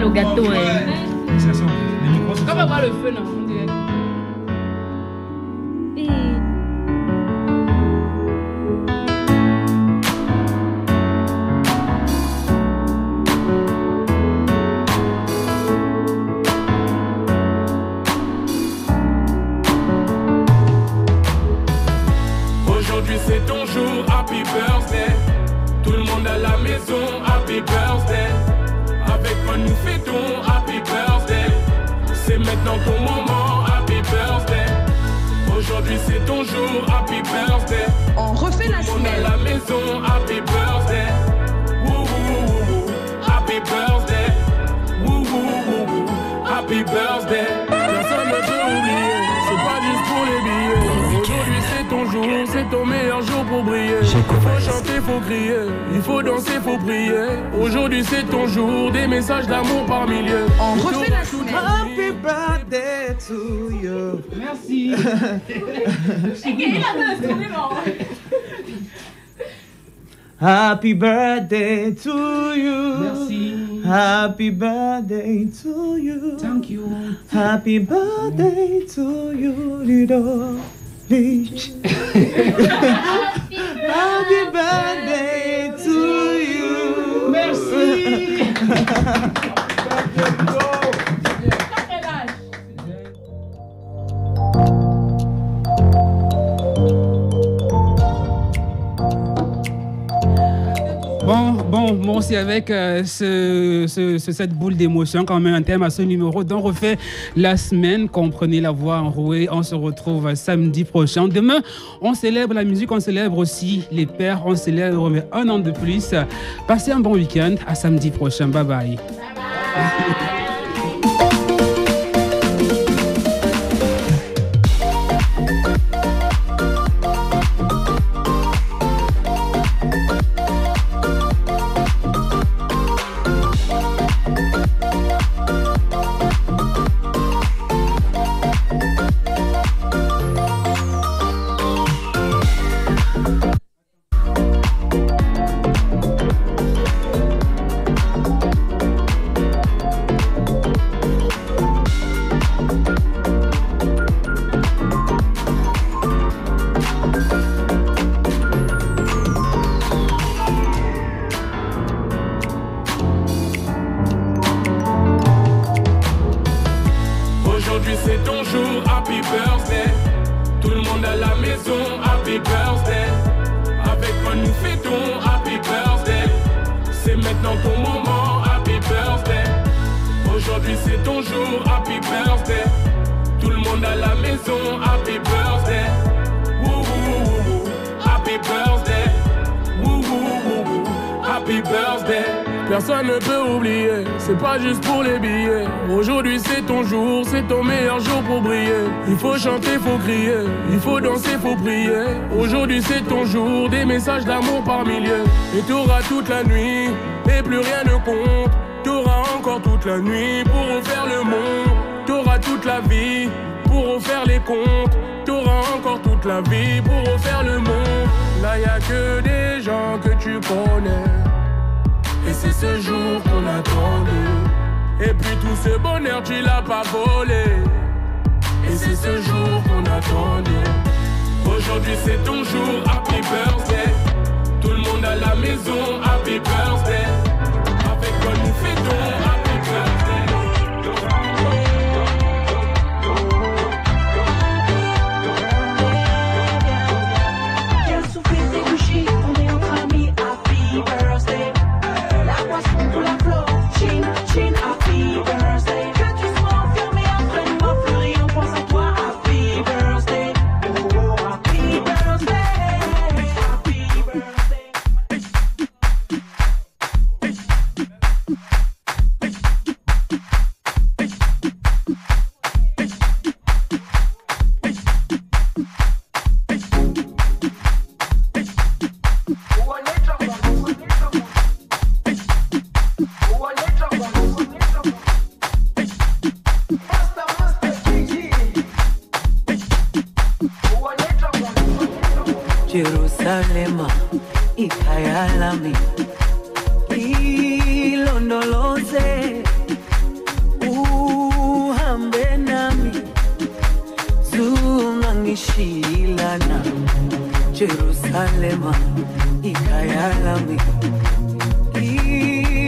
Le gâteau Comme avoir le feu, non, on dirait. Aujourd'hui c'est ton jour, happy birthday. Tout le monde à la maison, happy birthday. Avec moi nous fêtons, happy birthday. C'est maintenant ton moment, happy birthday. Aujourd'hui c'est ton jour, happy birthday. On refait la semaine. semaine. À la maison, happy birthday. Woo woo woo woo. Happy birthday. Woo woo woo woo. Happy birthday. Personne ne peut oublier, c'est pas juste pour les billets. Aujourd'hui c'est ton jour, c'est ton meilleur jour pour briller. Faut chanter, faut crier, il faut danser, faut prier. Aujourd'hui c'est ton jour, des messages d'amour par milliers. On refait la semaine. Happy birthday to you. Merci. Happy birthday to you. Merci. Happy birthday to you. Thank you. Happy birthday to you, little Lich. Happy birthday to you. Merci. Bon, c'est avec cette boule d'émotion quand même un thème à ce numéro dont on refait la semaine. Comprenez la voix enrouée. On se retrouve samedi prochain. Demain, on célèbre la musique, on célèbre aussi les pères, on célèbre un an de plus. Passez un bon week-end. À samedi prochain. Bye bye. Bye bye. maison. Happy birthday. Woo woo woo woo. Happy birthday. Woo woo woo woo. Happy birthday. Personne ne peut oublier, c'est pas juste pour les billets. Aujourd'hui c'est ton jour, c'est ton meilleur jour pour briller. Il faut chanter, faut crier, il faut danser, faut prier. Aujourd'hui c'est ton jour, des messages d'amour par milliers. Et t'auras toute la nuit, et plus rien ne compte. T'auras encore toute la nuit pour refaire le monde. T'auras toute la vie pour refaire les comptes. T'auras encore toute la vie pour refaire le monde. Là y'a que des gens que tu connais. Et c'est ce jour qu'on attendait. Et puis tout ce bonheur tu l'as pas volé. Et c'est ce jour qu'on attendait. Aujourd'hui c'est ton jour, happy birthday. Tout le monde à la maison, happy birthday. Avec quoi nous fêtons, happy birthday. Quel souffle des couchés, on est entre amis, happy birthday. Pour la fleur, chin, chin, happy birthday. Que tu sois enfermé après une mort fleurie, on pense à toi, happy birthday. Oh, happy birthday, happy birthday. Jerusalema ikayalami ilondoloze uhambe nami zungangishilana Jerusalema ikayalami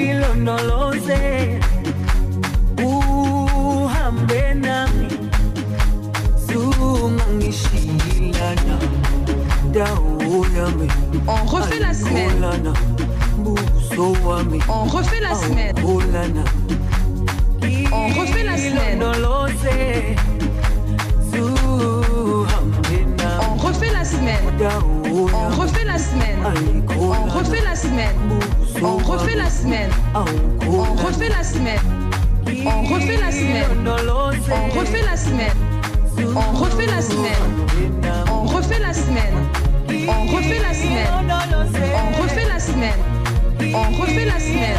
ilondoloze uhambe nami zungangishilana. On refait la semaine. On refait la semaine. On refait la semaine. On refait la semaine. On refait la semaine. On refait la semaine. On refait la semaine. On refait la semaine. On refait la semaine. On refait la semaine. On refait la semaine. On refait la semaine. On refait la semaine. On refait la semaine. On refait la semaine.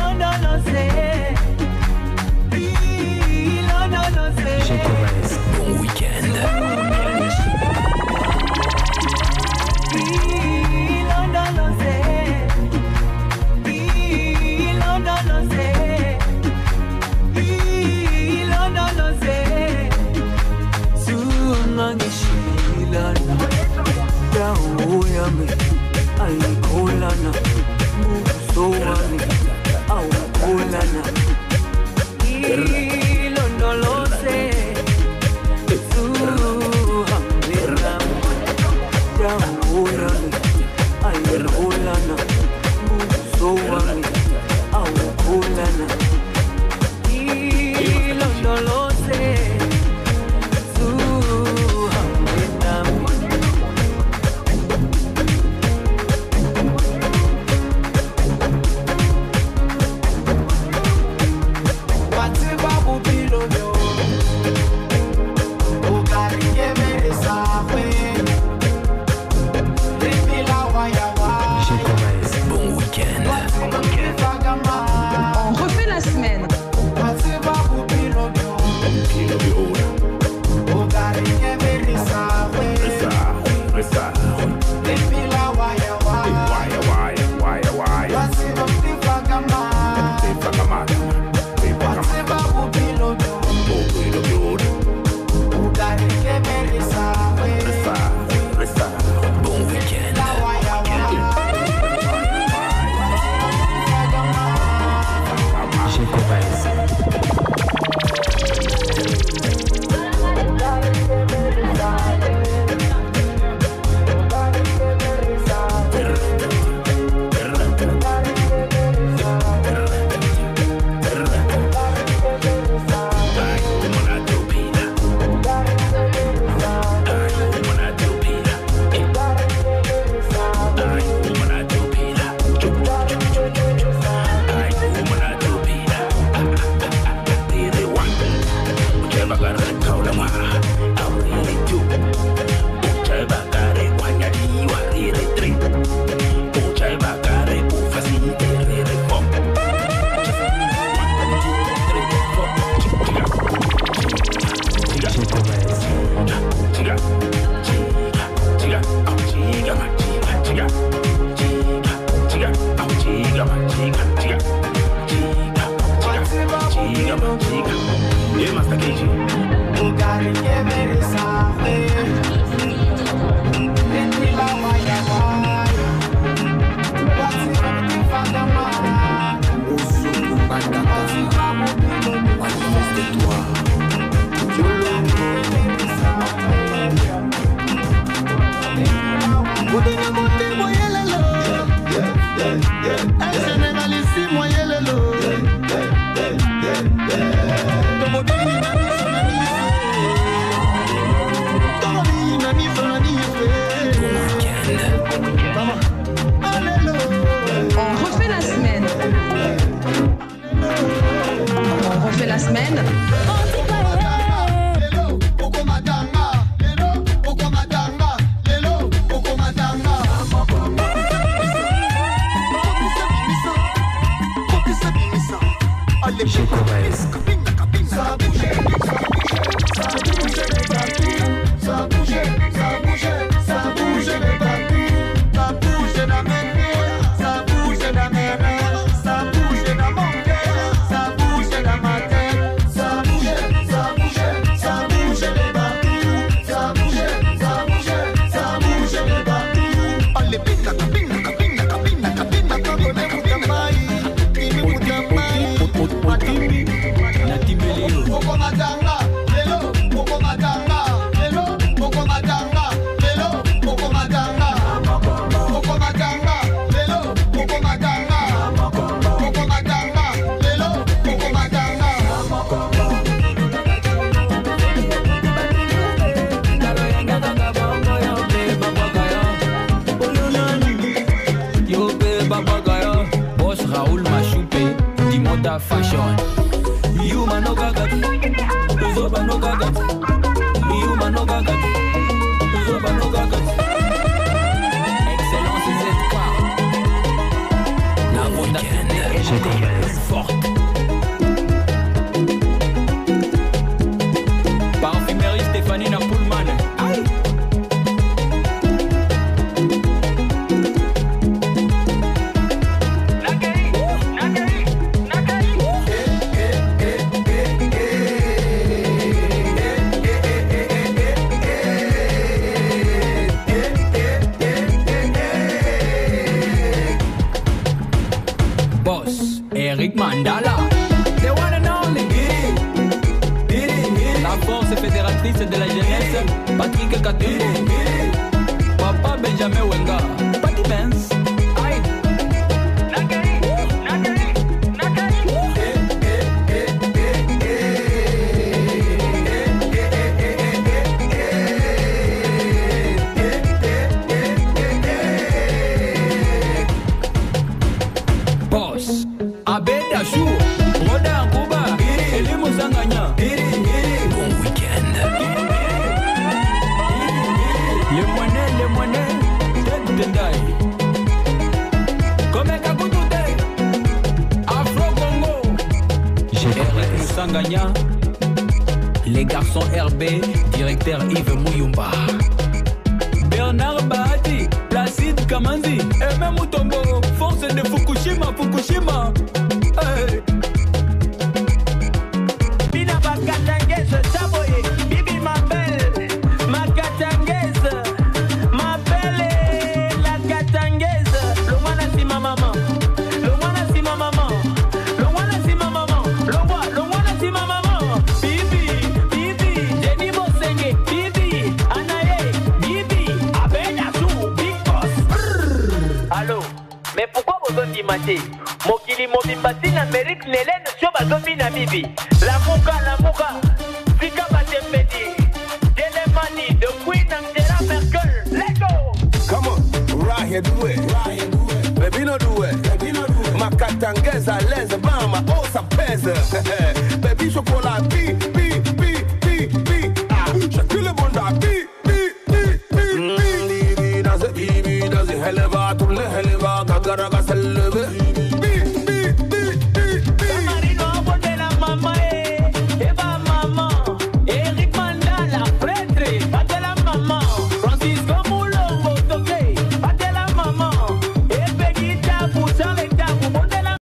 Bon week-end. Aikolana, Musowami, Aukolana, Ilondolose, Suhamira, Yauyami, Aikolana, Musowami, Aukolana, Ilondolose, Fashion. You man no gaga, Zoba no gaga. You man no gaga, Zoba no gaga. Excellence ZK. La ronde est forte. Parfumerie Stéphanie Napoulman. Aïe. Mandala, the one and only. La force fédératrice de la jeunesse, Patrick Katumbo. Papa Benjamin Wenga, Patty Benz. Aïe. Boss. Abeda Chou, Roda Kuba, Elimu Sanganya. Bon week-end. Les moineaux, Tendai. Comme Kakutute, Afro Congo. Eric Sanganya. Les garçons RB, directeur Yves Mouyumba. Bernard Bahati, Placide Kamanzi, Aimé Mutombo, force de Fukushima. Hey. Bina Bakatanguese, Chaboye, Bibi ma belle, ma Katanguese, ma belle, la Katanguese. Le wana si ma maman, le wana si ma maman, le wana si ma maman, le wana si ma maman. Bibi, Jenny Bosenge, Bibi, Anaye, Bibi, Abena Sou, Big Boss. Allô, mais pourquoi vous en dimanche? Mokili Mobimbati n'Amérique Nélène sur Bazomi Namibi. La Mouka, Fika Batempedi, Delemani, The Queen Angela Merkel. Let's go! Come on, right here, do it. Baby, no do it. Ma Katangeza, les bama, oh, ça pèse. Baby, chocolat,